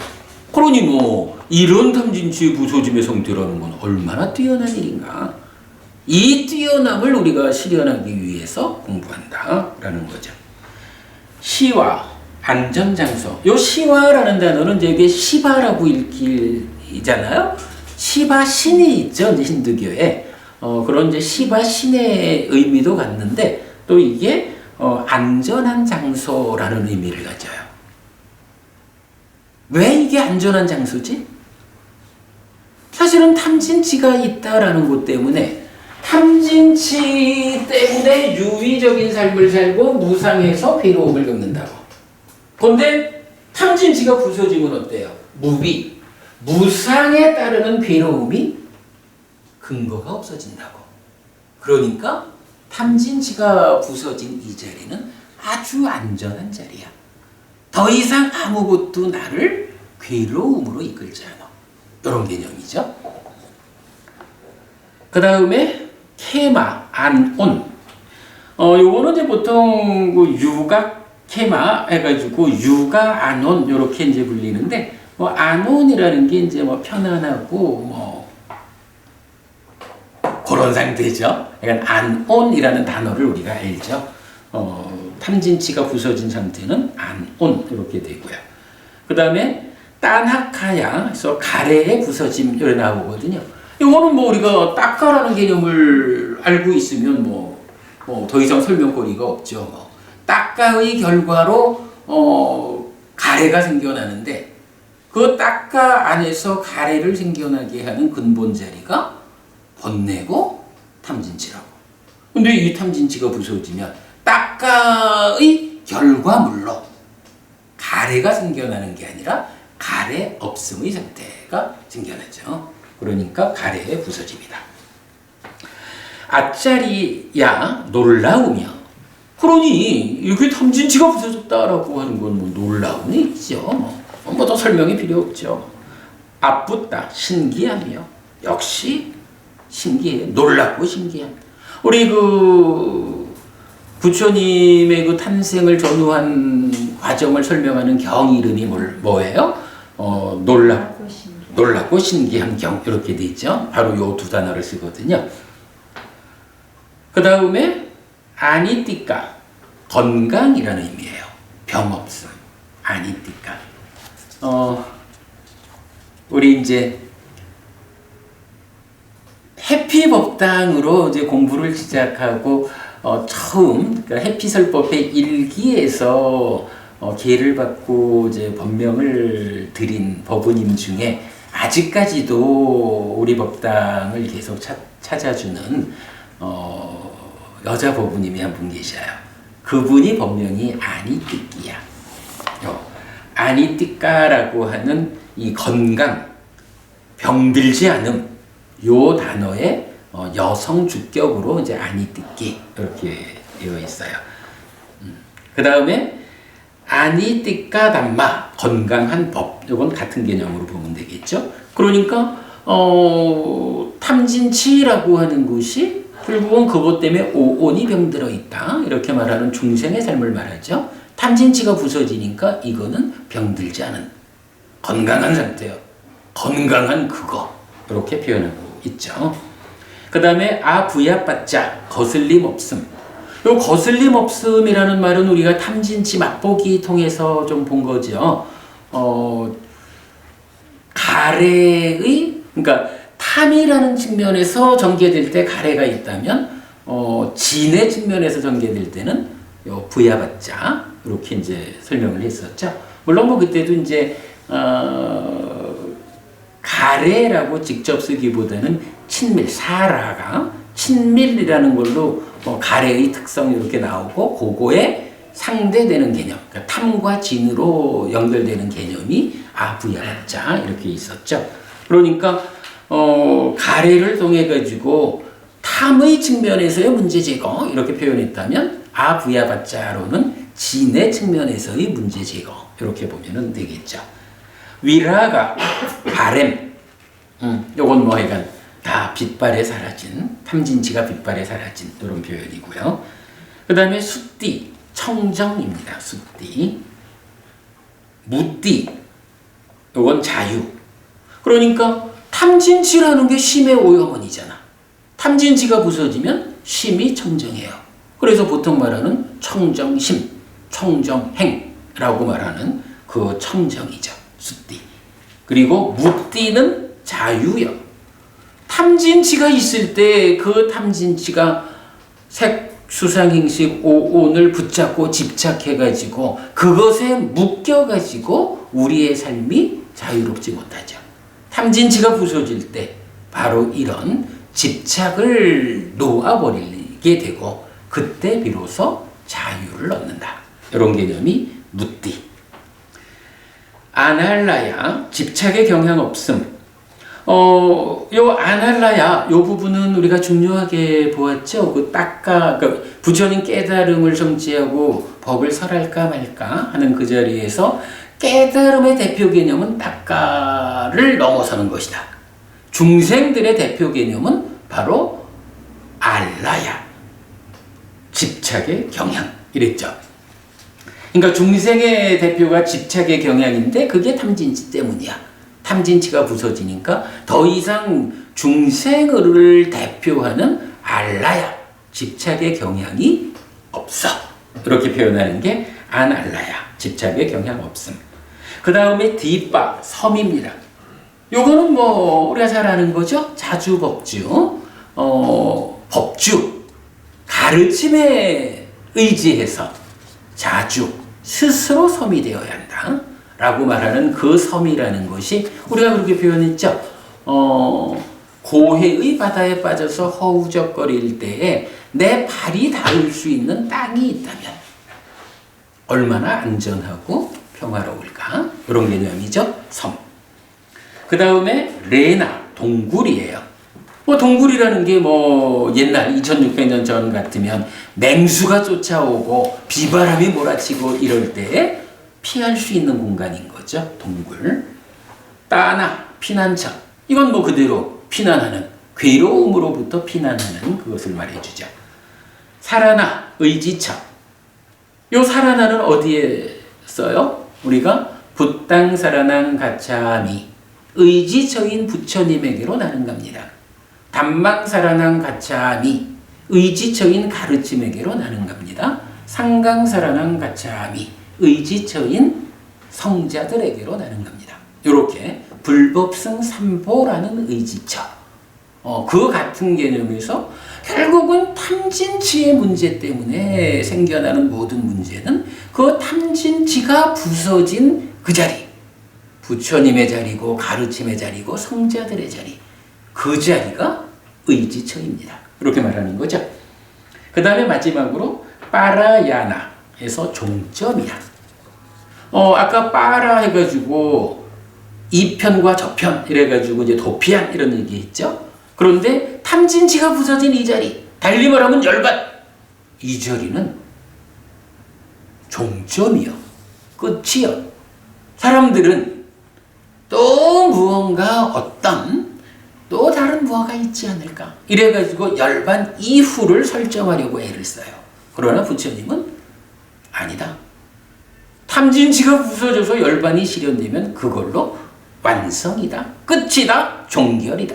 그러니 이런 탐진치의 부서짐의 상태라는 건 얼마나 뛰어난 일인가. 이 뛰어남을 우리가 실현하기 위해서 공부한다라는 거죠. 시와 안전장소. 요 시와라는 단어는 이제 이게 시바라고 읽히잖아요. 시바 신이 있죠, 이제 힌두교에. 그런 이제 시바 신의 의미도 갖는데 또 이게 안전한 장소라는 의미를 가져요. 왜 이게 안전한 장소지? 사실은 탐진치가 있다라는 것 때문에 탐진치 때문에 유의적인 삶을 살고 무상해서 괴로움을 겪는다고. 그런데 탐진치가 부서지면 어때요? 무상에 따르는 괴로움이 근거가 없어진다고. 그러니까 탐진치가 부서진 이 자리는 아주 안전한 자리야. 더 이상 아무것도 나를 괴로움으로 이끌지 않아. 이런 개념이죠. 그 다음에 케마, 안온. 요거는 이제 보통 유각 케마 해가지고 유가 안온 요렇게 이제 불리는데 안온이라는 게 이제 편안하고 그런 상태죠. 그러니까 안온이라는 단어를 우리가 알죠. 탐진치가 부서진 상태는 안온 이렇게 되고요. 그 다음에 따나카야, 그래서 가래의 부서짐 이렇게 나오거든요. 이거는 뭐 우리가 딱가라는 개념을 알고 있으면 뭐 더 이상 설명거리가 없죠. 뭐. 딱가의 결과로 가래가 생겨나는데 그 딱가 안에서 가래를 생겨나게 하는 근본 자리가 번뇌고 탐진치라고. 근데 이 탐진치가 부서지면 딱가의 결과물로 가래가 생겨나는 게 아니라 가래 없음의 상태가 생겨나죠. 그러니까 가래의 부서짐이다. 아짜리야 놀라우며. 그러니 이게 탐진치가 부서졌다라고 하는 건 뭐 놀라움이 있죠. 뭐 더 설명이 필요 없죠. 아쁘다 신기하며. 역시 신기해. 놀랍고 신기한. 우리 그 부처님의 그 탄생을 전후한 과정을 설명하는 경 이름이 뭐예요? 놀랍고 신기한 경 이렇게 돼 있죠. 바로 요 두 단어를 쓰거든요. 그 다음에 아니띠까 건강이라는 의미예요. 병 없음. 아니띠까. 우리 이제 해피법당으로 이제 공부를 시작하고 처음 그러니까 해피설법의 일기에서 기회를 받고 이제 법명을 드린 법우님 중에 아직까지도 우리 법당을 계속 찾아주는 여자 법우님이 한 분 계셔요. 그분이 법명이 아니띠끼야. 아니띠까라고 하는 이 건강, 병들지 않음 요 단어에 여성 주격으로 이제 아니띠끼 이렇게 되어 있어요. 그 다음에 아니띠까 담마 건강한 법 이건 같은 개념으로 보면 되겠죠. 그러니까 탐진치라고 하는 것이 결국은 그것 때문에 오온이 병들어 있다 이렇게 말하는 중생의 삶을 말하죠. 탐진치가 부서지니까 이거는 병들지 않은 건강한 상태요. 건강한 그거 이렇게 표현하고 있죠. 그 다음에 아부야빠짜 거슬림 없음. 요 거슬림 없음이라는 말은 우리가 탐진치 맛보기 통해서 좀 본 거죠. 가래의 그러니까 탐이라는 측면에서 전개될 때 가래가 있다면 진의 측면에서 전개될 때는 요 부야바자 이렇게 이제 설명을 했었죠. 물론 뭐 그때도 이제 가래라고 직접 쓰기보다는 친밀 사라가 친밀이라는 걸로 가래의 특성이 이렇게 나오고 그거에 상대되는 개념, 그러니까 탐과 진으로 연결되는 개념이 아부야바자 이렇게 있었죠. 그러니까 가래를 통해 가지고 탐의 측면에서의 문제 제거 이렇게 표현했다면 아부야바자로는 진의 측면에서의 문제 제거 이렇게 보면 되겠죠. 위라가 바램, 요건 뭐 약간 다 빛발에 사라진 탐진치가 빛발에 사라진 이런 표현이고요. 그 다음에 숫띠 청정입니다. 숫띠 무띠 요건 자유. 그러니까 탐진치라는 게 심의 오염원이잖아. 탐진치가 부서지면 심이 청정해요. 그래서 보통 말하는 청정심, 청정행라고 말하는 그 청정이죠. 숫띠. 그리고 무띠는 자유요. 탐진치가 있을 때 그 탐진치가 색수상행식 오온을 붙잡고 집착해가지고 그것에 묶여가지고 우리의 삶이 자유롭지 못하죠. 탐진치가 부서질 때 바로 이런 집착을 놓아버리게 되고 그때 비로소 자유를 얻는다. 이런 개념이 무띠. 아날라야 집착의 경향 없음. 요 아날라야 요 부분은 우리가 중요하게 보았죠. 그 딱가 그러니까 부처님 깨달음을 성취하고 법을 설할까 말까 하는 그 자리에서 깨달음의 대표 개념은 딱가를 넘어서는 것이다. 중생들의 대표 개념은 바로 알라야 집착의 경향 이랬죠. 그러니까 중생의 대표가 집착의 경향인데 그게 탐진치 때문이야. 탐진치가 부서지니까 더 이상 중생을 대표하는 알라야 집착의 경향이 없어. 이렇게 표현하는 게 안알라야 집착의 경향 없음. 그 다음에 디빠 섬입니다. 요거는 뭐 우리가 잘 아는 거죠. 자주법주, 법주, 가르침에 의지해서 자주 스스로 섬이 되어야 한다 라고 말하는 그 섬이라는 것이 우리가 그렇게 표현했죠. 고해의 바다에 빠져서 허우적거릴 때에 내 발이 닿을 수 있는 땅이 있다면 얼마나 안전하고 평화로울까? 이런 개념이죠. 섬. 그 다음에 레나, 동굴이에요. 동굴이라는 게 옛날 2600년 전 같으면 맹수가 쫓아오고 비바람이 몰아치고 이럴 때에 피할 수 있는 공간인 거죠. 동굴. 따나, 피난처. 이건 그대로 피난하는, 괴로움으로부터 피난하는 그것을 말해주죠. 살아나, 의지처. 요 살아나는 어디에 써요? 우리가 붓당 살아난 가차미, 의지처인 부처님에게로 나는 겁니다. 담망 살아난 가차미, 의지처인 가르침에게로 나는 겁니다. 상강 살아난 가차미, 의지처인 성자들에게로 나는 겁니다. 이렇게 불법승 삼보라는 의지처. 그 같은 개념에서 결국은 탐진치의 문제 때문에 생겨나는 모든 문제는 그 탐진치가 부서진 그 자리, 부처님의 자리고 가르침의 자리고 성자들의 자리, 그 자리가 의지처입니다. 이렇게 말하는 거죠. 그 다음에 마지막으로 빠라야나에서 종점이야. 아까 빠라 해가지고 이편과 저편 이래가지고 이제 도피한 이런 얘기했죠. 그런데 탐진치가 부서진 이 자리, 달리 말하면 열반, 이 자리는 종점이요, 끝이요. 사람들은 또 무언가 어떤 또 다른 무언가 있지 않을까 이래가지고 열반 이후를 설정하려고 애를 써요. 그러나 부처님은 아니다. 탐진치가 부서져서 열반이 실현되면 그걸로 완성이다, 끝이다, 종결이다.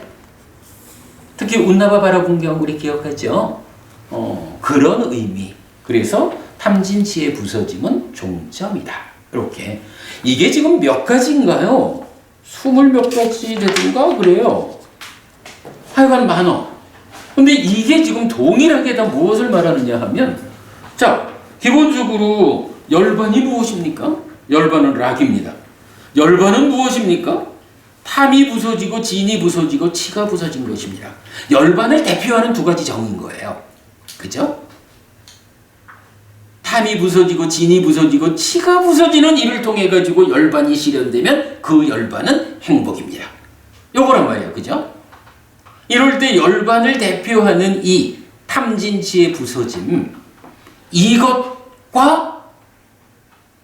특히 운나바바라 분경 우리 기억하죠? 그런 의미. 그래서 탐진치의 부서짐은 종점이다. 이렇게. 이게 지금 몇 가지인가요? 20몇 가지 되든가 그래요. 하여간 많어. 근데 이게 지금 동일하게 다 무엇을 말하느냐 하면, 자, 기본적으로 열반이 무엇입니까? 열반은 락입니다. 열반은 무엇입니까? 탐이 부서지고 진이 부서지고 치가 부서진 것입니다. 열반을 대표하는 두 가지 정인 거예요. 그죠? 탐이 부서지고 진이 부서지고 치가 부서지는 일을 통해 가지고 열반이 실현되면 그 열반은 행복입니다. 요거란 말이에요. 그죠? 이럴 때 열반을 대표하는 이 탐진치의 부서짐, 이것과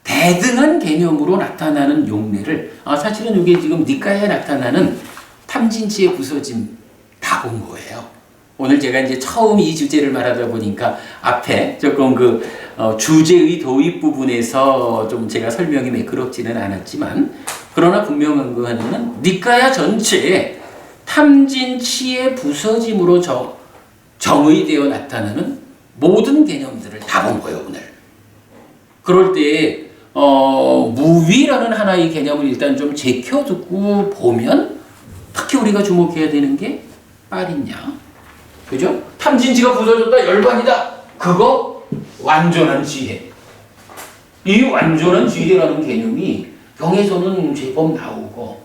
대등한 개념으로 나타나는 용례를, 사실은 이게 지금 니까에 나타나는 탐진치의 부서짐 다 본 거예요. 오늘 제가 이제 처음 이 주제를 말하다 보니까 앞에 조금 주제의 도입 부분에서 좀 제가 설명이 매끄럽지는 않았지만, 그러나 분명한 거 하나는 니까야 전체에 탐진치의 부서짐으로 정의되어 나타나는 모든 개념들을 다 본 거예요, 오늘. 그럴 때 무위라는 하나의 개념을 일단 좀 제껴두고 보면 특히 우리가 주목해야 되는 게 빠리냐, 그죠? 탐진치가 부서졌다, 열반이다. 그거 완전한 지혜. 이 완전한 지혜라는 개념이 경에서는 제법 나오고,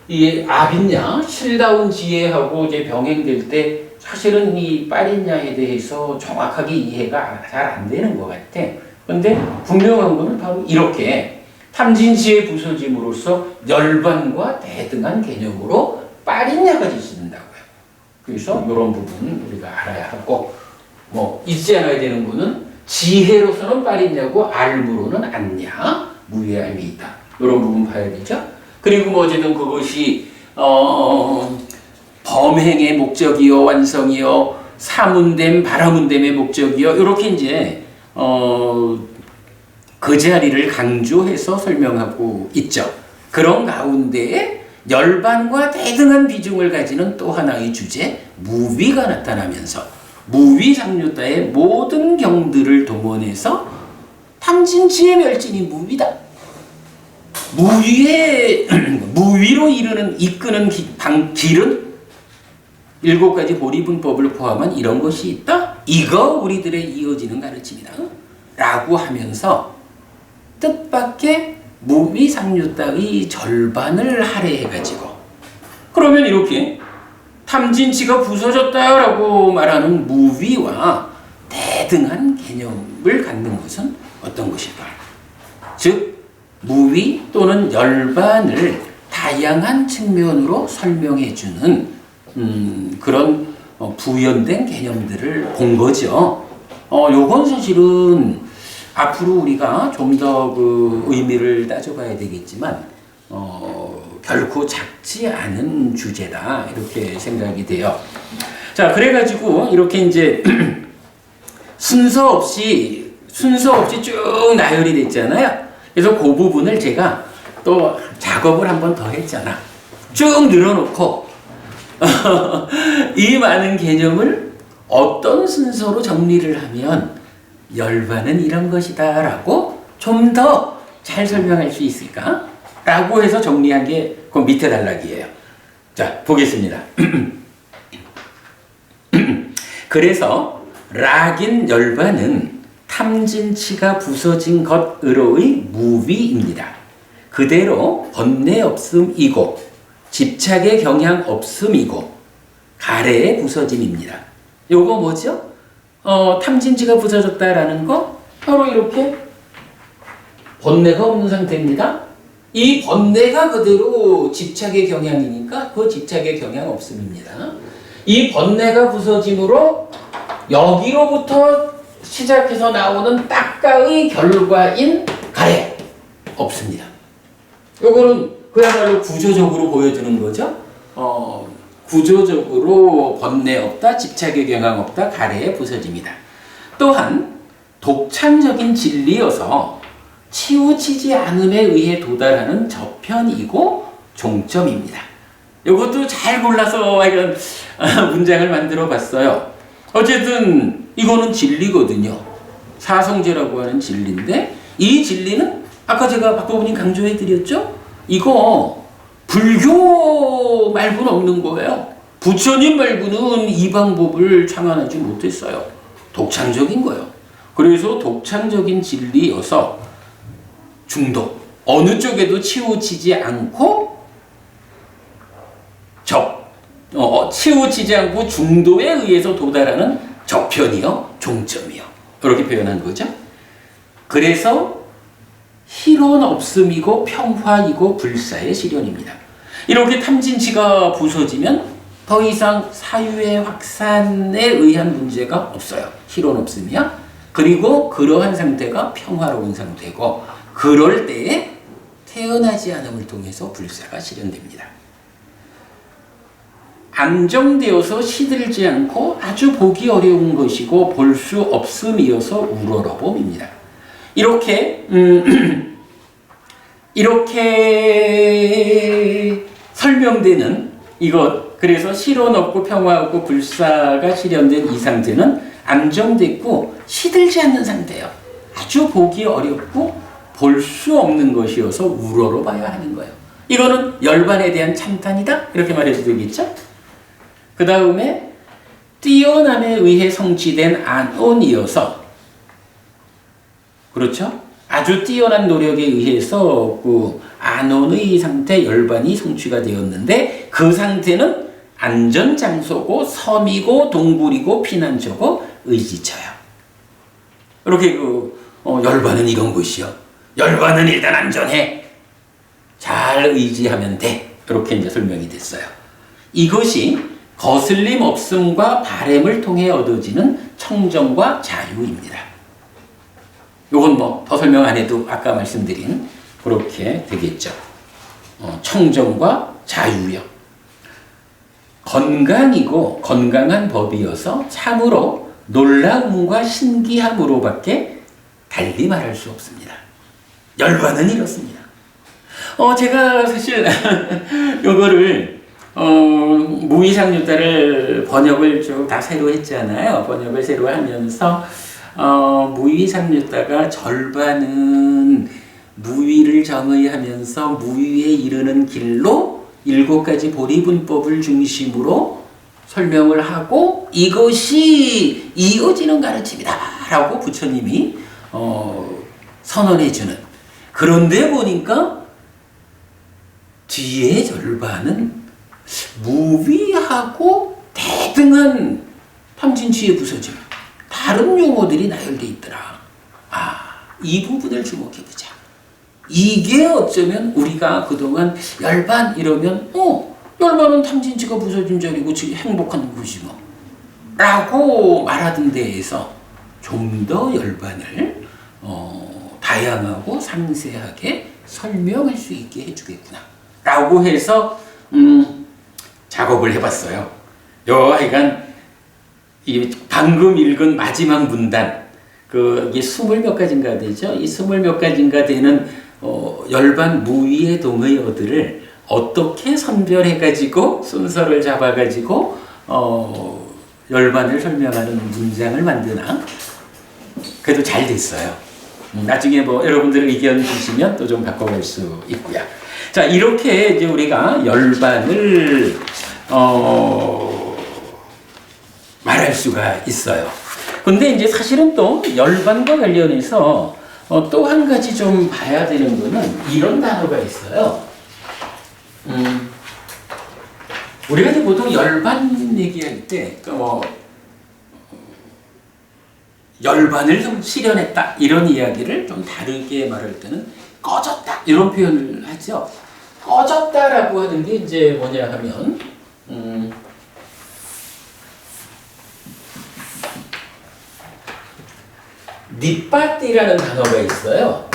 이 아빈냐, 실다운 지혜하고 이제 병행될 때 사실은 이 빠리냐에 대해서 정확하게 이해가 잘 안 되는 것 같아. 근데 분명한 거는 바로 이렇게 탐진치의 부서짐으로써 열반과 대등한 개념으로 빠리냐까지 쓰는다고요. 그래서 이런 부분 우리가 알아야 하고, 잊지 않아야 되는 거는 지혜로서는 빠리냐고 알무로는 않냐, 무의 알미 있다. 이런 부분 봐야 되죠. 그리고 어쨌든 그것이 범행의 목적이요, 완성이요, 사문됨, 바라문됨의 목적이요, 이렇게 이제 그 자리를 강조해서 설명하고 있죠. 그런 가운데에 열반과 대등한 비중을 가지는 또 하나의 주제, 무위가 나타나면서 무위 삼류따의 모든 경들을 동원해서 탐진치의 멸진이 무위다. 무위에 무위로 이끄는 길은 7가지 보리분법을 포함한 이런 것이 있다. 이거 우리들의 이어지는 가르침이다. 라고 하면서 뜻밖의 무위상류따의 절반을 할애해가지고 그러면 이렇게 탐진치가 부서졌다라고 말하는 무위와 대등한 개념을 갖는 것은 어떤 것일까? 즉 무위 또는 열반을 다양한 측면으로 설명해주는 그런 부연된 개념들을 본 거죠. 요건 사실은 앞으로 우리가 좀 더 그 의미를 따져봐야 되겠지만 결코 작지 않은 주제다 이렇게 생각이 돼요. 자, 그래가지고 이렇게 이제 순서 없이 쭉 나열이 됐잖아요. 그래서 그 부분을 제가 또 작업을 한 번 더 했잖아. 쭉 늘어놓고 이 많은 개념을 어떤 순서로 정리를 하면 열반은 이런 것이다 라고 좀 더 잘 설명할 수 있을까? 라고 해서 정리한 게 그 밑에 단락이에요. 자, 보겠습니다. 그래서 락인 열반은 탐진치가 부서진 것으로의 무위입니다. 그대로 번뇌 없음이고 집착의 경향 없음이고 가래의 부서짐입니다. 요거 뭐죠? 탐진치가 부서졌다라는 거 바로 이렇게 번뇌가 없는 상태입니다. 이 번뇌가 그대로 집착의 경향이니까 그 집착의 경향 없음입니다. 이 번뇌가 부서짐으로 여기로부터 시작해서 나오는 딱가의 결과인 가래 없습니다. 요거는 그야말로 구조적으로 보여주는 거죠. 구조적으로 번뇌 없다, 집착의 경향 없다, 가래의 부서짐이다. 또한 독창적인 진리여서 치우치지 않음에 의해 도달하는 저편이고 종점입니다. 이것도 잘 골라서 이런 문장을 만들어 봤어요. 어쨌든 이거는 진리거든요. 사성제라고 하는 진리인데 이 진리는 아까 제가 박보부님 강조해 드렸죠? 이거 불교 말고는 없는 거예요. 부처님 말고는 이 방법을 창안하지 못했어요. 독창적인 거예요. 그래서 독창적인 진리여서 중도, 어느 쪽에도 치우치지 않고 치우치지 않고 중도에 의해서 도달하는 저편이요, 종점이요. 이렇게 표현한 거죠. 그래서 희론 없음이고 평화이고 불사의 실현입니다. 이렇게 탐진치가 부서지면 더 이상 사유의 확산에 의한 문제가 없어요. 희론 없음이야. 그리고 그러한 상태가 평화로운 상태고 그럴 때에 태어나지 않음을 통해서 불사가 실현됩니다. 안정되어서 시들지 않고 아주 보기 어려운 것이고 볼 수 없음이어서 우러러봄입니다. 이렇게 설명되는 이것, 그래서 실온 없고 평화 없고 불사가 실현된 이 상태는 안정됐고 시들지 않는 상태예요. 아주 보기 어렵고 볼 수 없는 것이어서 우러러 봐야 하는 거예요. 이거는 열반에 대한 참탄이다? 이렇게 말해도 되겠죠? 그 다음에 뛰어남에 의해 성취된 안온이어서, 그렇죠? 아주 뛰어난 노력에 의해서 그 안온의 상태 열반이 성취가 되었는데 그 상태는 안전장소고 섬이고 동굴이고 피난처고 의지처요. 이렇게 열반은 이런 것이요. 열반은 일단 안전해. 잘 의지하면 돼. 이렇게 이제 설명이 됐어요. 이것이 거슬림 없음과 바램을 통해 얻어지는 청정과 자유입니다. 요건 뭐 더 설명 안 해도 아까 말씀드린 그렇게 되겠죠. 청정과 자유요. 건강이고 건강한 법이어서 참으로 놀라움과 신기함으로밖에 달리 말할 수 없습니다. 열반은 이렇습니다. 제가 사실 요거를 무위상류따를 번역을 좀 다 새로 했잖아요. 번역을 새로 하면서 무위상류따가 절반은 무위를 정의하면서 무위에 이르는 길로 7가지 보리분법을 중심으로 설명을 하고 이것이 이어지는 가르침이다 라고 부처님이 선언해 주는. 그런데 보니까 뒤에 절반은 무위하고 대등한 탐진치의 부서짐, 다른 용어들이 나열되어 있더라. 이 부분을 주목해보자. 이게 어쩌면 우리가 그동안 열반 이러면 열반은 탐진치가 부서진 자리고 지금 행복한 곳이 뭐 라고 말하던 데에서 좀 더 열반을 다양하고 상세하게 설명할 수 있게 해주겠구나 라고 해서 작업을 해봤어요. 하여간 이 방금 읽은 마지막 문단 이게 20몇 가지인가 되죠. 이 20몇 가지인가 되는 열반 무위의 동의어들을 어떻게 선별해가지고 순서를 잡아가지고 열반을 설명하는 문장을 만드나. 그래도 잘 됐어요. 나중에 뭐 여러분들 의견 주시면 또 좀 바꿔볼 수 있고요. 자, 이렇게 이제 우리가 열반을 말할 수가 있어요. 근데 이제 사실은 또 열반과 관련해서 또 한 가지 좀 봐야 되는 거는 이런 단어가 있어요. 우리가 이제 보통 열반 얘기할 때 열반을 좀 실현했다 이런 이야기를 좀 다르게 말할 때는 꺼졌다 이런 표현을 하죠. 꺼졌다라고 하는 게 이제 뭐냐 하면 니빠띠라는 단어가 있어요.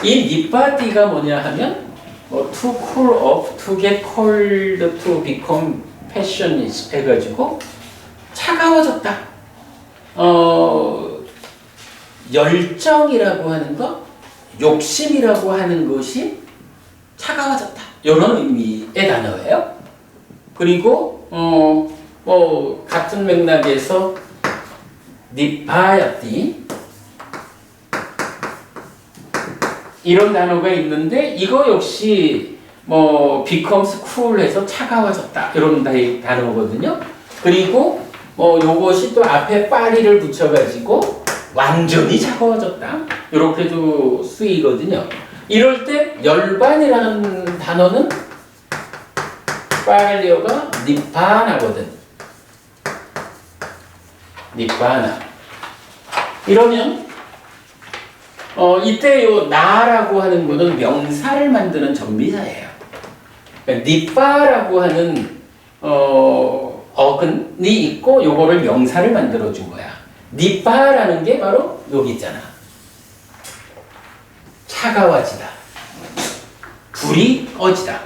이 니빠띠가 뭐냐 하면 to cool off, to get cold, to become passionate 해가지고 차가워졌다. 열정이라고 하는 것, 욕심이라고 하는 것이 차가워졌다. 이런 의미의 단어예요. 그리고 같은 맥락에서 니파야띠 이런 단어가 있는데 이거 역시 becomes cool해서 차가워졌다 이런 단어거든요. 그리고 요것이 또 앞에 파리를 붙여가지고 완전히 차가워졌다 이렇게도 쓰이거든요. 이럴 때 열반이라는 단어는 파리어가 니파나거든. 니파나. 이러면 이때 요 나라고 하는 거는 명사를 만드는 전미사예요. 그러니까 니파라고 하는 어근이 있고 요거를 명사를 만들어 준 거야. 니파라는 게 바로 여기 있잖아. 차가워지다. 불이 꺼지다.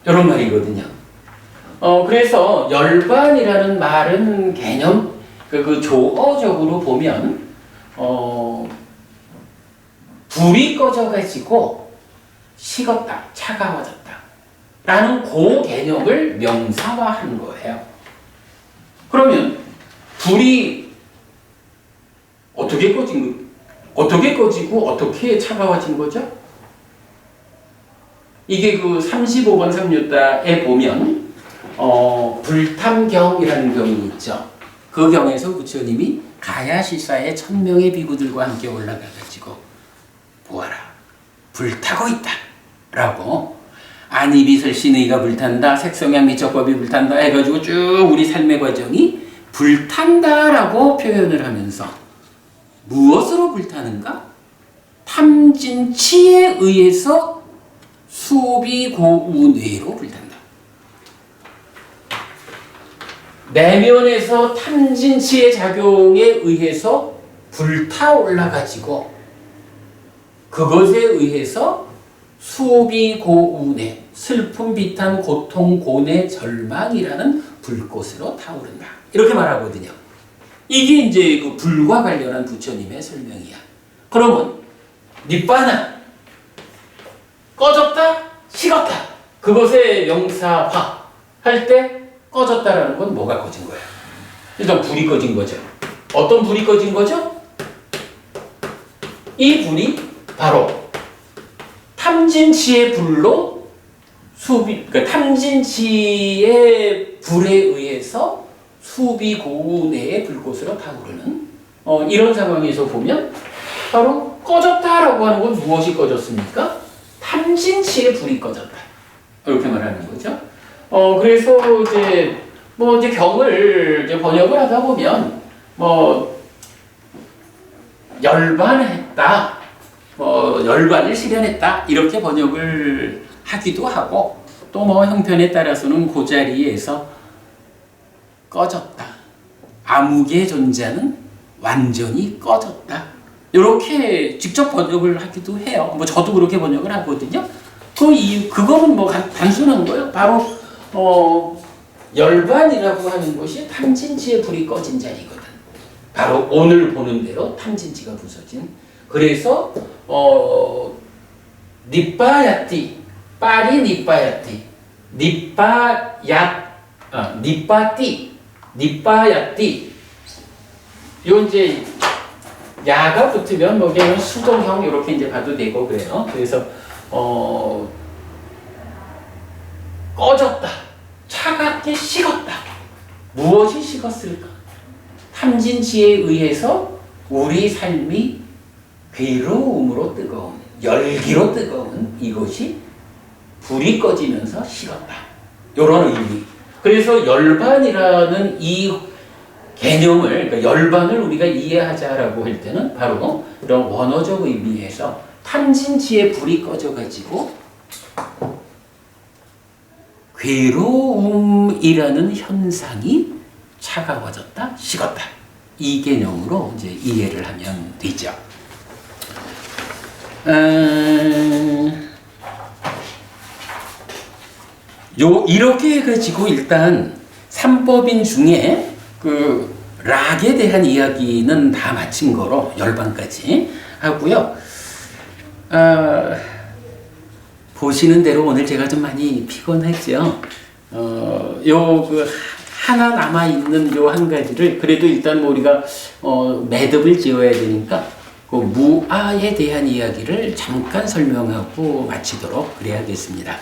이런 말이거든요. 그래서 열반이라는 말은 개념 그 조어적으로 보면 불이 꺼져가지고 식었다, 차가워졌다 라는 그 개념을 명사화한 거예요. 그러면 불이 어떻게 꺼지고 어떻게 차가워진 거죠? 이게 그 35번 삼류다에 보면 불탐경이라는 경이 있죠. 그 경에서 부처님이 가야시사에 1000명의 비구들과 함께 올라가가지고 보아라, 불타고 있다 라고 안이비설신의가 불탄다, 색성향 미적법이 불탄다 해가지고 쭉 우리 삶의 과정이 불탄다 라고 표현을 하면서 무엇으로 불타는가? 탐진치에 의해서 수비고우뇌로 불탄다. 내면에서 탐진치의 작용에 의해서 불타올라가지고 그것에 의해서 수비고운의 슬픔, 비탄, 고통, 고뇌, 절망이라는 불꽃으로 타오른다. 이렇게 말하거든요. 이게 이제 그 불과 관련한 부처님의 설명이야. 그러면 니빠나 꺼졌다, 식었다. 그것의 명사화 할 때 꺼졌다라는 건 뭐가 꺼진 거야? 일단 불이 꺼진 거죠. 어떤 불이 꺼진 거죠? 이 불이 바로 탐진치의 불로 그러니까 탐진치의 불에 의해서 수비고우 내의 불꽃으로 타오르는 이런 상황에서 보면 바로 꺼졌다라고 하는 건 무엇이 꺼졌습니까? 탐진치의 불이 꺼졌다. 이렇게 말하는 거죠. 그래서 이제 이제 경을 이제 번역을 하다 보면 열반했다, 열반을 실현했다 이렇게 번역을 하기도 하고 또 형편에 따라서는 그 자리에서 꺼졌다. 암흑의 존재는 완전히 꺼졌다. 이렇게 직접 번역을 하기도 해요. 저도 그렇게 번역을 하거든요. 그 이유, 그거는 단순한 거예요. 바로, 열반이라고 하는 것이 탐진치의 불이 꺼진 자리거든. 바로 오늘 보는 대로 탐진치가 부서진. 그래서, 니빠야띠, 빠리 니빠야띠, 니빠야띠. 요 이제, 야가 붙으면 그냥 수동형 이렇게 이제 봐도 되고 그래요. 그래서 꺼졌다. 차갑게 식었다. 무엇이 식었을까? 탐진치에 의해서 우리 삶이 괴로움으로 뜨거운, 열기로 뜨거운 이것이 불이 꺼지면서 식었다. 이런 의미. 그래서 열반이라는 이 개념을, 그러니까 열반을 우리가 이해하자라고 할 때는 바로 이런 원어적 의미에서 탐진치의 불이 꺼져가지고 괴로움이라는 현상이 차가워졌다, 식었다. 이 개념으로 이제 이해를 하면 되죠. 이렇게 해가지고 일단 삼법인 중에 락에 대한 이야기는 다 마친 거로 열반까지 하고요. 보시는 대로 오늘 제가 좀 많이 피곤했죠. 하나 남아 있는 요 한 가지를 그래도 일단 우리가 매듭을 지어야 되니까 그 무아에 대한 이야기를 잠깐 설명하고 마치도록 그래야겠습니다.